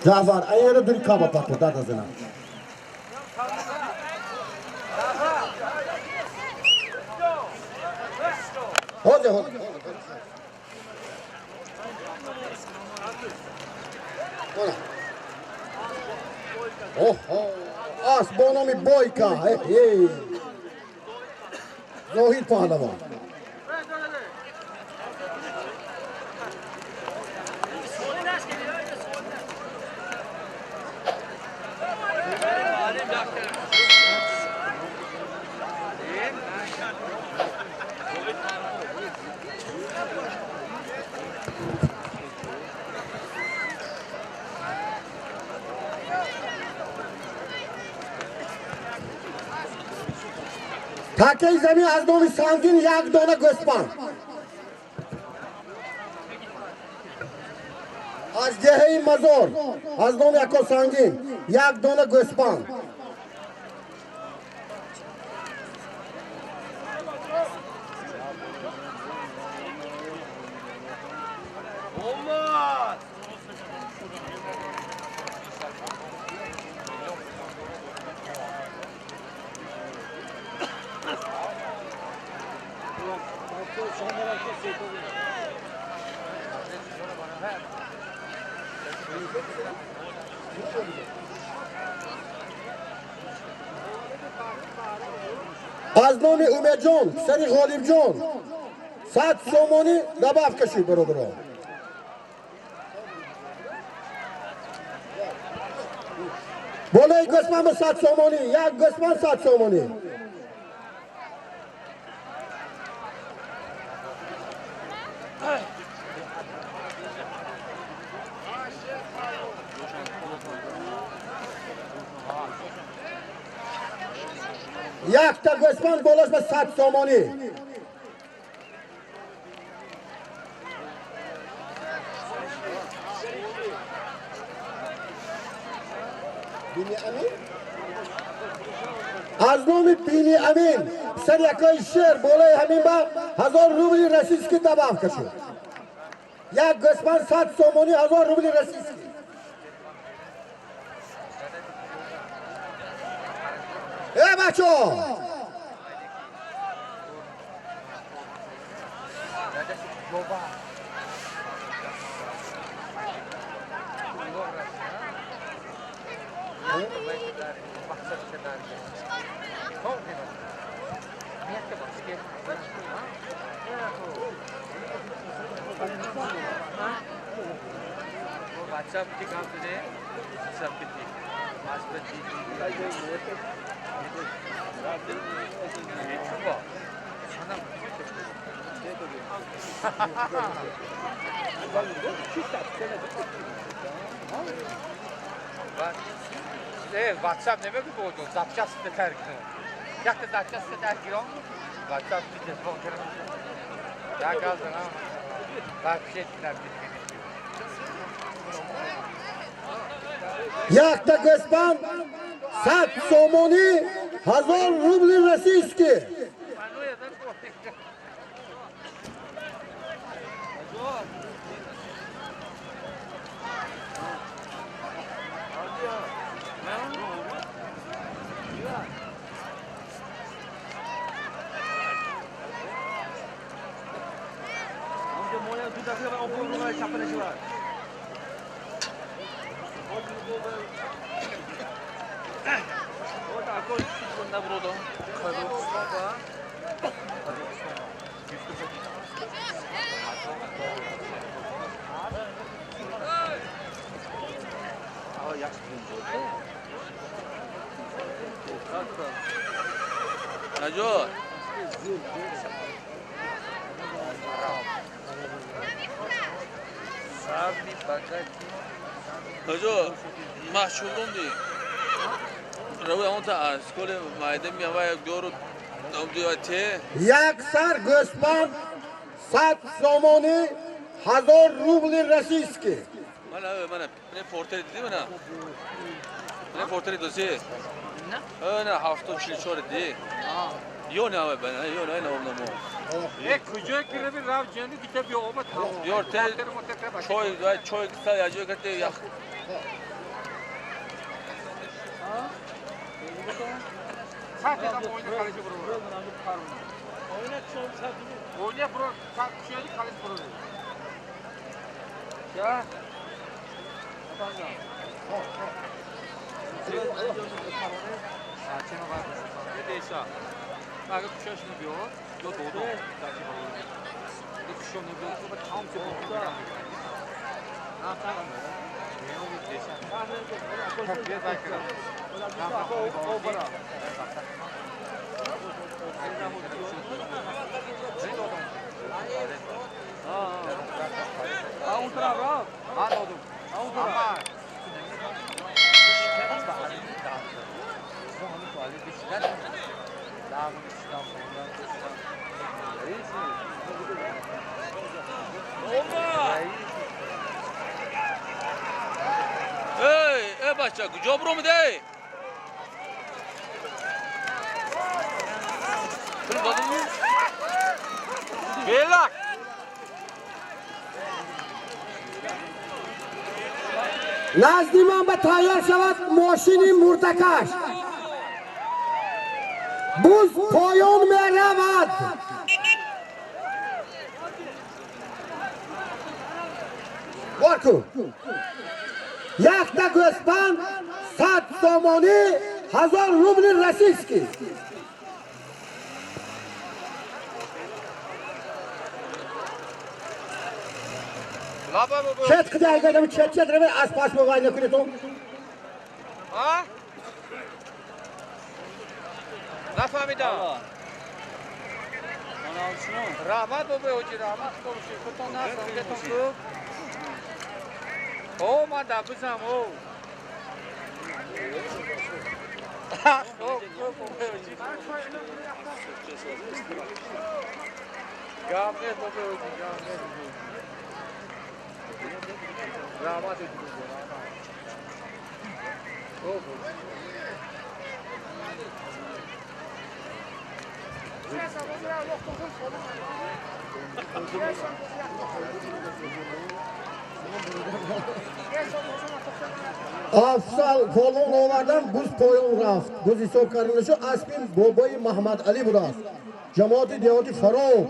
جعفر این رو دوری کابا پاکو داد از اینا. هوده اوه آس با نام بایکا زاهید پهلوان. تکه زمین از نام سنگین یک دانه گوسفند. از جهه مزار از نام یک سنگین یک دانه گوسفند. از نام امیدجان پسر غالبجان 100 سومانی دباف کشی برادران. بالای قسمت به 100 سومانی، یک قسمت 100 سومانی. یک تا قسمت بالاش به 100 سومانی. از نام بینی امین سر یکای شهر بالای همین با 1000 روبلی رسیدگی که دباف کشید. یک قسمت 100 سومانی 1000 روبلی رسیدگی. ای بچه ها WhatsApp की काम तुझे सब कितनी पाँच बच्ची WhatsApp ne mi oldu? Zapças da terk. Yakta zapças da terk yok. WhatsApp bir telefon kırmızı. Ya kaldı ha. Bak bir şey ettiler. یک تا قسمت 100 سومانی 1000 روبلی رسیدگی. Najot. Najot, mahşubum di. Ravi on ta skol maide mi hava ek dor diyate. یک سر قسمت 100 سومانی 1000 روبلی رسیدگی. Mana ne portre dedi mi na? Ne portre dosi? Ne hafta çilçor dedi. Yo ne abi ben yo ne oldu mu? کجا که روی رفت جنی دیگه بیا آمد تمام Yor te çoy kısa yazıyor kati ya. Sadece oyuna kaleci vurur. Oyuna vurur. Kuşuyla kaleci vurur. Ya. Saçını var. Ne değilse. Bak kuşa şunu diyor. Yo doğdu. Bu kuşa ne diyor? Bu tam çok. Ne yapalım? Ne oldu değilse. Bir dakika. O bana. Ey başça jobro mu dey? Belak. نزدیمان به تایر شود ماشینی مرتکش بوز پایان می رود بارکو یک تا گوسپند 100 سامانی 1000 روبل رسیسکی Laba bu. چت کدای گدم چت رو از پاس موبایل نکنی تو Ha? Nafahmidan. Ana şunu. Rahmat bu hoca rahmat konuşuyor. Kutan nasıl beton bu. O manda kızım o. Ha, o bu hoca. Gamle bu hoca gamle. Rahmat ediyor. O bu. افسال پولون آوردن بوز پایان رفت بوز حساب کردنشو اسبین بابای محمد علی بود است جماعت دیهاتی فرو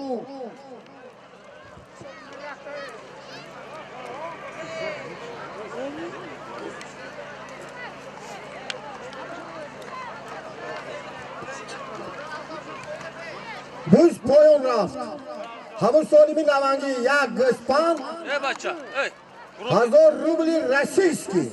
بوز پایان رفت همون سالیمی نوانگی یک گسپند ای بچه ای 1000 روبلی رسیسکی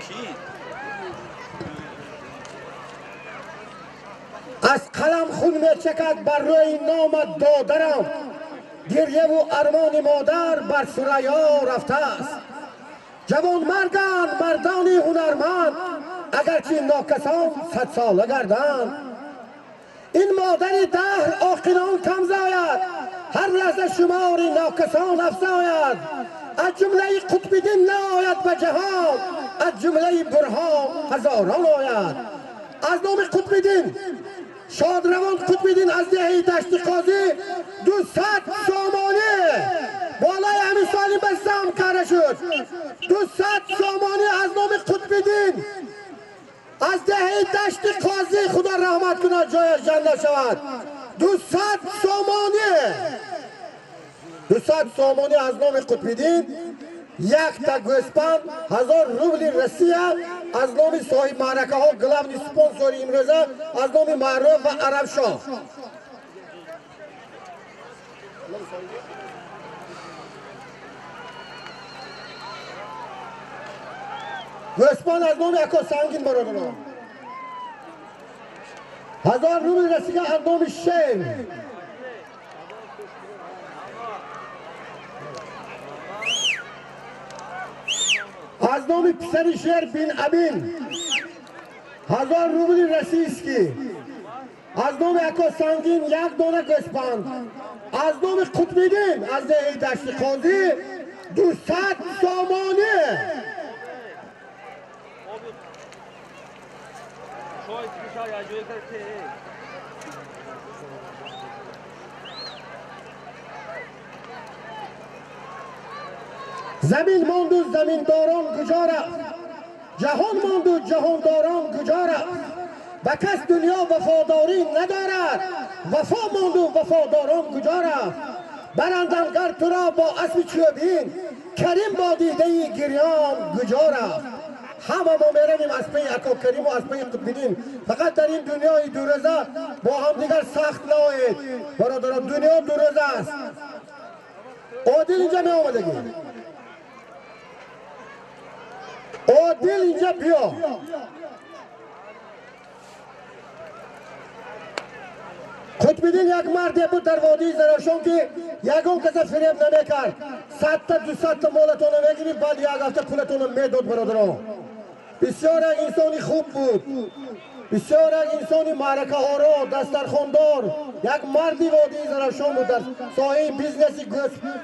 کی از قلم خون می چکد بر روی نام دادرم گریه و ارمان مادر بر ثریا رفته است جوان مردان مردان هنرمند اگرچه ناکسان 100 ساله گردند این مادر دهر آقنان کم زاید هر لحظه شمار ناکسان افزاید از جمله قطب‌الدین ناید به جهان از جمله برهان هزاران آید از نام قطب‌الدین شادروان قطب‌الدین از دهه دشت قاضی 200 سامانی بالای همین سالی به زم کرده شد 200 سامانی از نام قطب‌الدین از دهه دشت قاضی خدا رحمت کنه جایش جنت شود 200 سامانی 200 سامانی از نام قطب‌الدین یک تا گوسپند 1000 روبل روسیه از نام صاحب معرکه ها گلابنی سپانسور امروزه از نام معروف و عرب شاه گوسپند از نام اکا سنگین برادران 1000 روبل رسیده از نام شیر از نام پسر شیر بین ابین 1000 روبل رسیسکی از نام اکا سنگین یک دانه گوسپند از نام قطب‌الدین از دهه دشت قاضی 200 سامانی Şoy çıkışa ya joy karke. زمین ماند و زمینداران کجا رفت جهان ماند و جهانداران کجا رفت به کس دنیا وفاداری ندارد وفا ماند و وفاداران کجا رفت برندمگر تو را با اسب چوبین کریم با دیده گریان کجا رفت همه ما میرویم از پی اکا کریم و از پی قطب‌الدین فقط در این دنیای دوروزه با هم دیگر سخت نایید برادران دنیا دوروزه است عادل اینجا می آمدگی عادل اینجا بیا قطب‌الدین یک مردی بود در وادی زرافشان که یگان کس فریب نمیکرد 100 تا 200 تا مالتون رو میگیرید بعد یک هفته پولتون رو میداد برادران بسیار یک انسانی خوب بود بسیار یک انسانی معرکه ها را دسترخواندار یک مردی وادی زرافشان بود در ساحه بیزنسی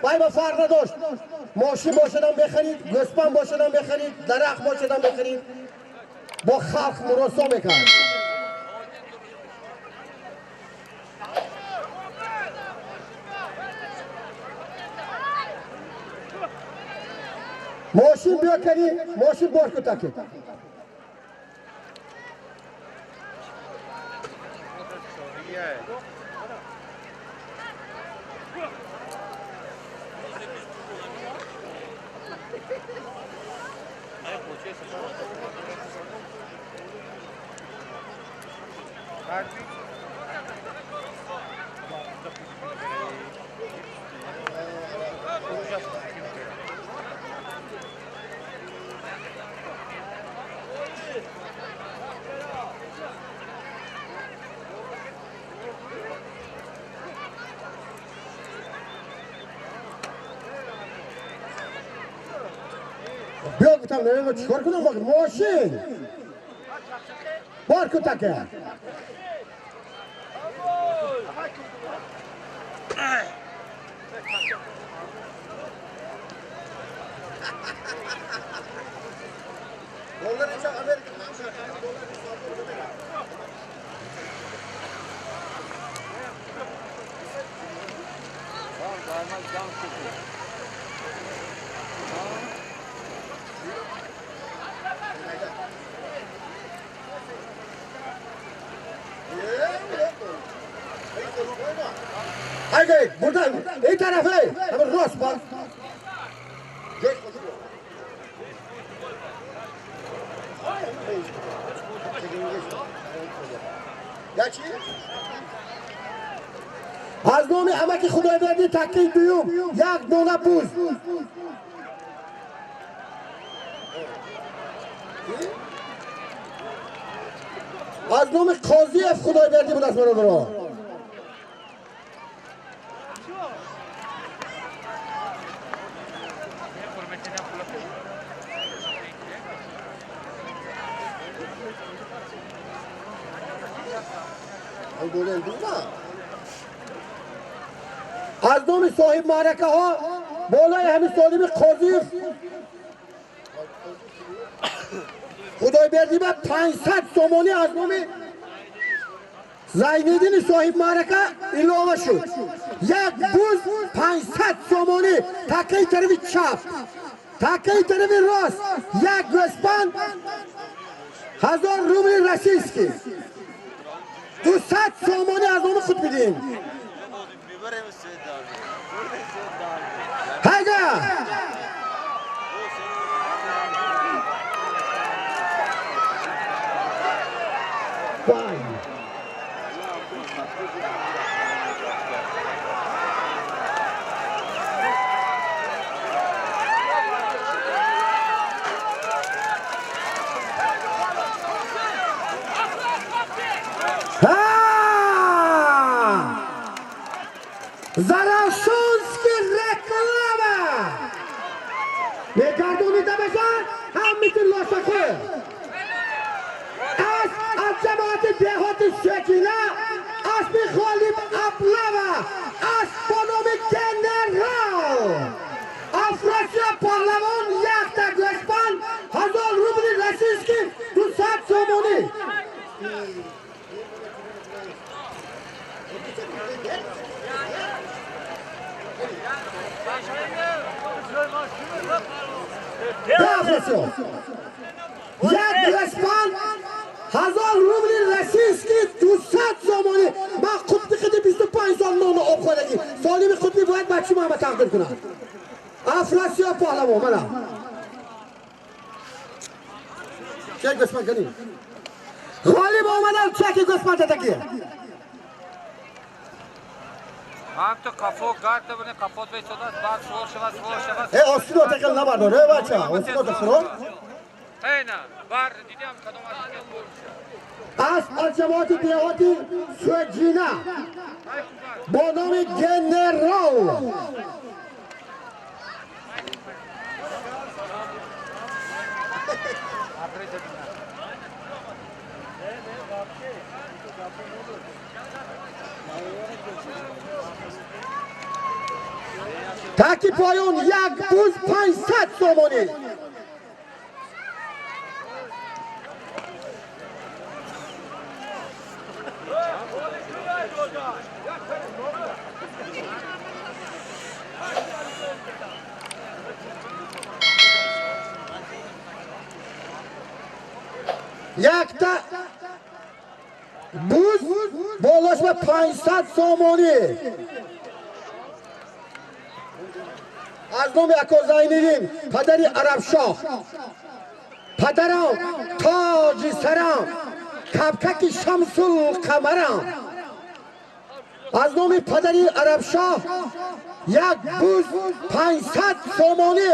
وای با فرق نداشت ماشین باشدن بخرید گوسپند باشدن بخرید درخت باشدن بخرید با خلق مراسا میکرد ماشین بیا کنی ماشین بار کتاکی بیا گفتم نه چیکار کنم باقی ماشین بار کتاکی Haydi buradan iyi tarafı ama Ross bak. از نام امک خدایبردی تکی دوم یک دونه بوز از نام قاضی اف خدایبردی بود از من رو از نام صاحب معرکه ها بالای همین سالم قاضی خدایبردی به 500 سومانی از نام زینالدین صاحب معرکه اضافه شد یک بوز 500 سومانی تکه طرف چپ تکه طرف راست یک گوسپند 1000 روبل رسیسکی 200 سومانی از نام خود بدین هیگا Zarafshonski reklama. Megardonida bashar hammitin loshaqi. Az jamoat dehoti shekila asbi g'olib aplava as bonomi general Afrasiya parlament yakta go'span 1000 rubl rossiyskiy 200 somoni Afrasiya یک گوسپند 1000 روبل روسیسکی 200 زمانی من قطبی خیلی 25 سال نان آب خورگی سالیم قطبی باید بچه ما تقدیر کنم افراسیاب پهلوان منم چه گوسپند کنی غالب آمدم چه گوسپند تکیه هم تو کافو گرد بونه کافوت بیشتر بعد سوار شود ای آسیدو تکل نبردار ای بچه آسیدو تکل اینا بار دیدم کدوم از جماعت دیهاتی سوجینا با نام جنرال تاکی پایون یک بوز 500 سومانی yakta buz bollaşma 500 somoni. از نام یکازاینیدین پدری عرب شاه پدرم تاج سرم کبکک شمس القمرم از نام پدری عرب شاه یک بوز 500 سومانی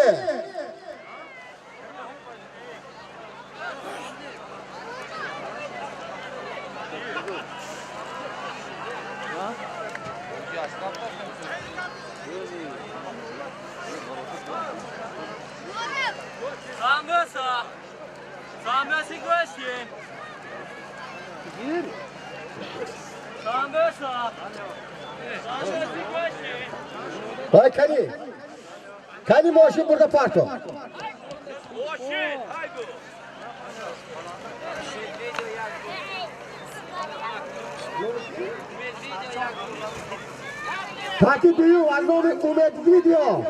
Samesi göçün. Samesi göçün. Vay Kani maşın burada parto. Oşin, haydi. Fatih Duyu az nomi Umed video.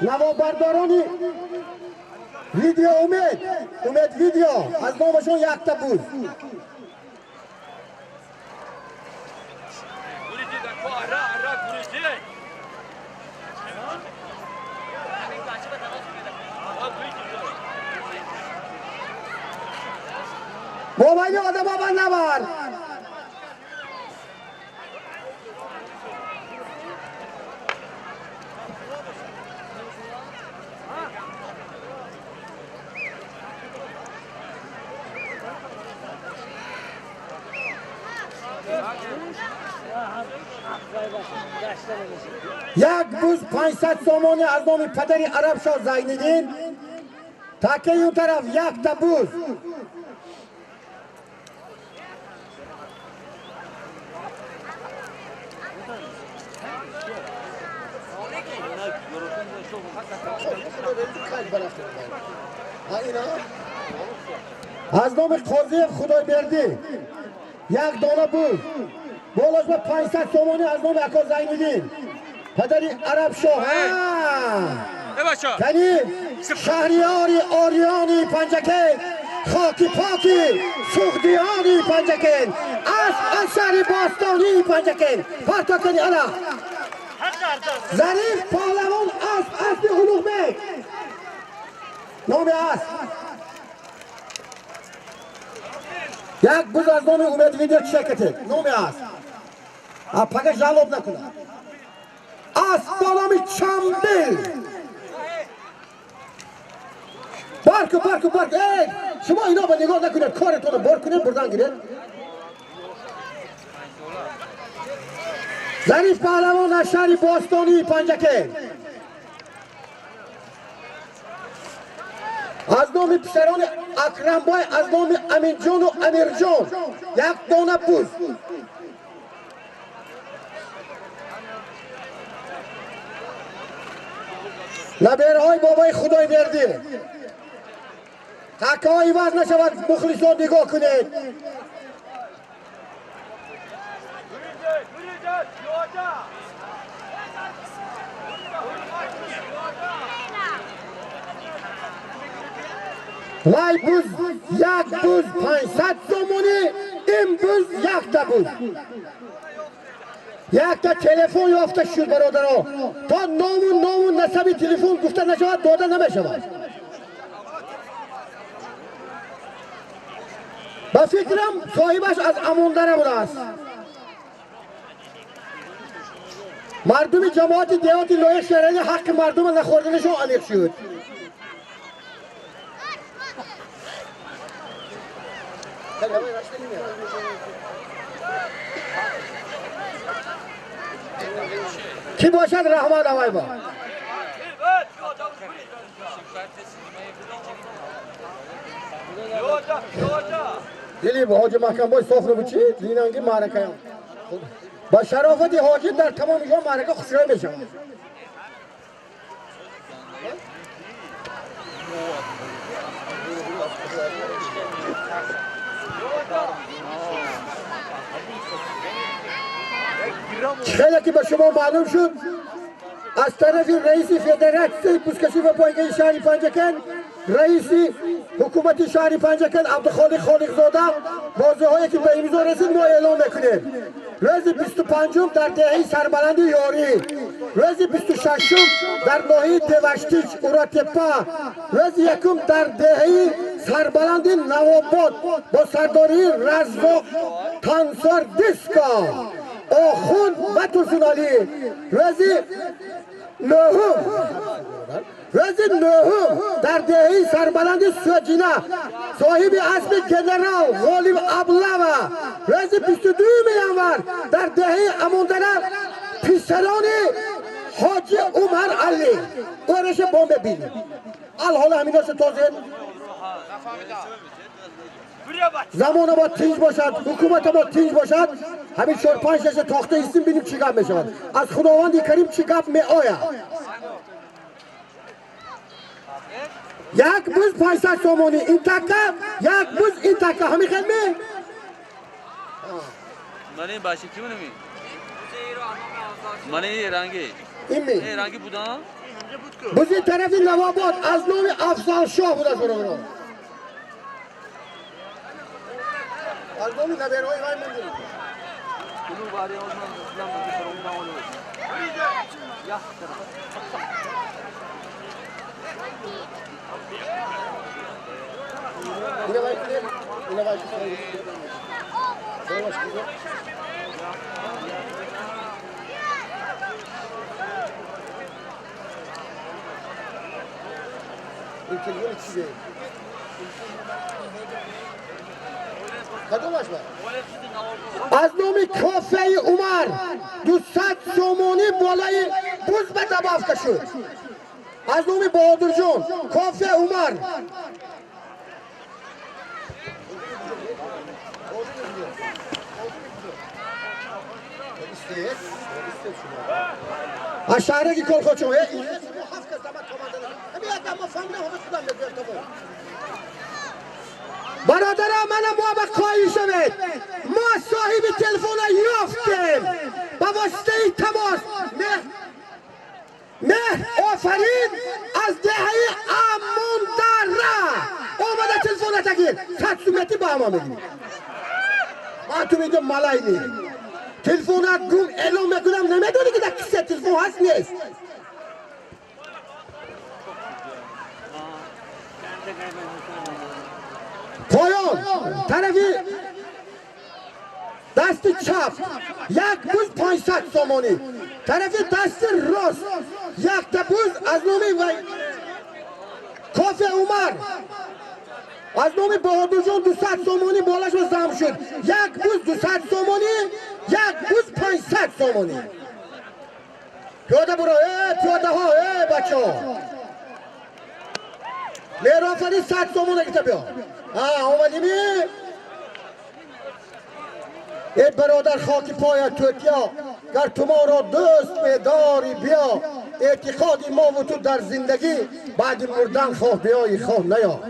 Navabardoroni video Umed video az nomashon yakta buz. Guruji da ko ara guruji. Mobayli adam baban ne var? یک بوز 500 سومانی از نام پدری عرب شاه زینالدین تاکه اون طرف یک تا بوز از نام قاضی خدایبردی یک دانه بوز بالاش به 500 سومانی از نام اکا زینالدین پدری عرب شاه کنی شهریاری آریانی پنجکین خاکی پاکی سوخدیانی پنجکین از شهری باستانی پنجکین پرتا کنی الا ظریف پهلوان اسب علوق بیگ نام اسب یک بوز از نام امید ویدیو چکته نام اسب پاکه جلوب نکنه اسبانامی چنبیل بارک ای شما اینا با نگاه نکنید کارتون رو بار کنید بردن گیرید ظریف پهلوان از شهر باستانی پنجکین از نام پسران اکرم بای از نام امین جان و امیر جان یک دانه بوز لبیرهای بابای خدای بردی تکه های وز نشود مخلصان نگاه کنید وای بوز یک بوز 500 سومونی این بوز یک تا بوز یک تا تلفن یافته شد برادرها تا نامون نسبی تلفن گفته نشود داده نمیشود با فکرم صاحبش از اموندره بوده است مردم جماعت دیهاتی لایق شهرانی حق مردم نخوردنشون علیق شد کی باشد رحمان آقای با دلی به حاج محکم بای صاف رو بچید لینانگی معرکه هم با شرافت حاجی در تمام اینجا معرکه خوشرای بشم خیلی که به شما معلوم شد از طرف رئیس فدراسیون بوزکشی و پایگاه شهری پنجکین رئیسی حکومت شهری پنجکن عبدالخالق خالقزاده بازه هایی که به امضا رسید ما اعلام میکنیم. روز 25 در دهه سربلند یاری، روز 26 در ناحیه دوشتیچ اوراتپا، روز یکم در دهه سربلند نواباد با سرداری رزاق تانسار دیسکا آخوند و ترسونالی، روز نهم در دهه سربلند سوجینا صاحب اسم جنرال غالب ابلوا، روز 22 ینور در دهه اموندره پسران حاجی عمر علی قرش بام ببینیم. الحال همین است توضیح زمان ما تیز باشد، حکومت ما تیز باشد، همین 4-5 تاخته ایستیم ببینیم چی گپ میشود. از خداوند کریم چی گپ می آید. یک بوز 500 تومانی این تکه، یک بوز این تکه همین خدمه من این باشی کی منمی؟ من این رنگی این می این رنگی بودم؟ بوزی طرف نواباد از نام افضل شاه بود از برای از نام نبیرهای وای من داریم کلو باری آزمان اسلام بودی فرون باولو یا اینه وای کنیم اینه وای کنیم این تلفون چیه؟ کدومش با؟ از نام کافه عمر 200 تومانی بالای بوز به دباف کشید. از نام بهادر جون کافه عمر از شهرکی کل خود شما برادران من موافقایی شوید. ما صاحب تلفن یافتیم با واسطه تماس مهر آفرین از دهه اموندره آمده تلفن تگیر 100 سومتی با ما میگیم. ما تو میگم ملای نی تلفونات گم اعلام میکنم نمیدونی که در کسی تلفن هست نیست. پایان طرفی دست چپ یک بوز 500 تومانی، طرف دست راست یک بوز از نام کافه عمر از نام بهادر جان 200 تومانی بالاش زم شد. یک بوز 200 تومانی، یک بوز 500 تومانی. پیاده برو پیاده ها بچه ها میرافری 100 تومانی که بیا آمدی می ای برادر خاک پای توتیا گر تو ما را دوست می‌داری بیا. اعتقادی ما و تو در زندگی بعد مردن خواه بیایی خواه نیا.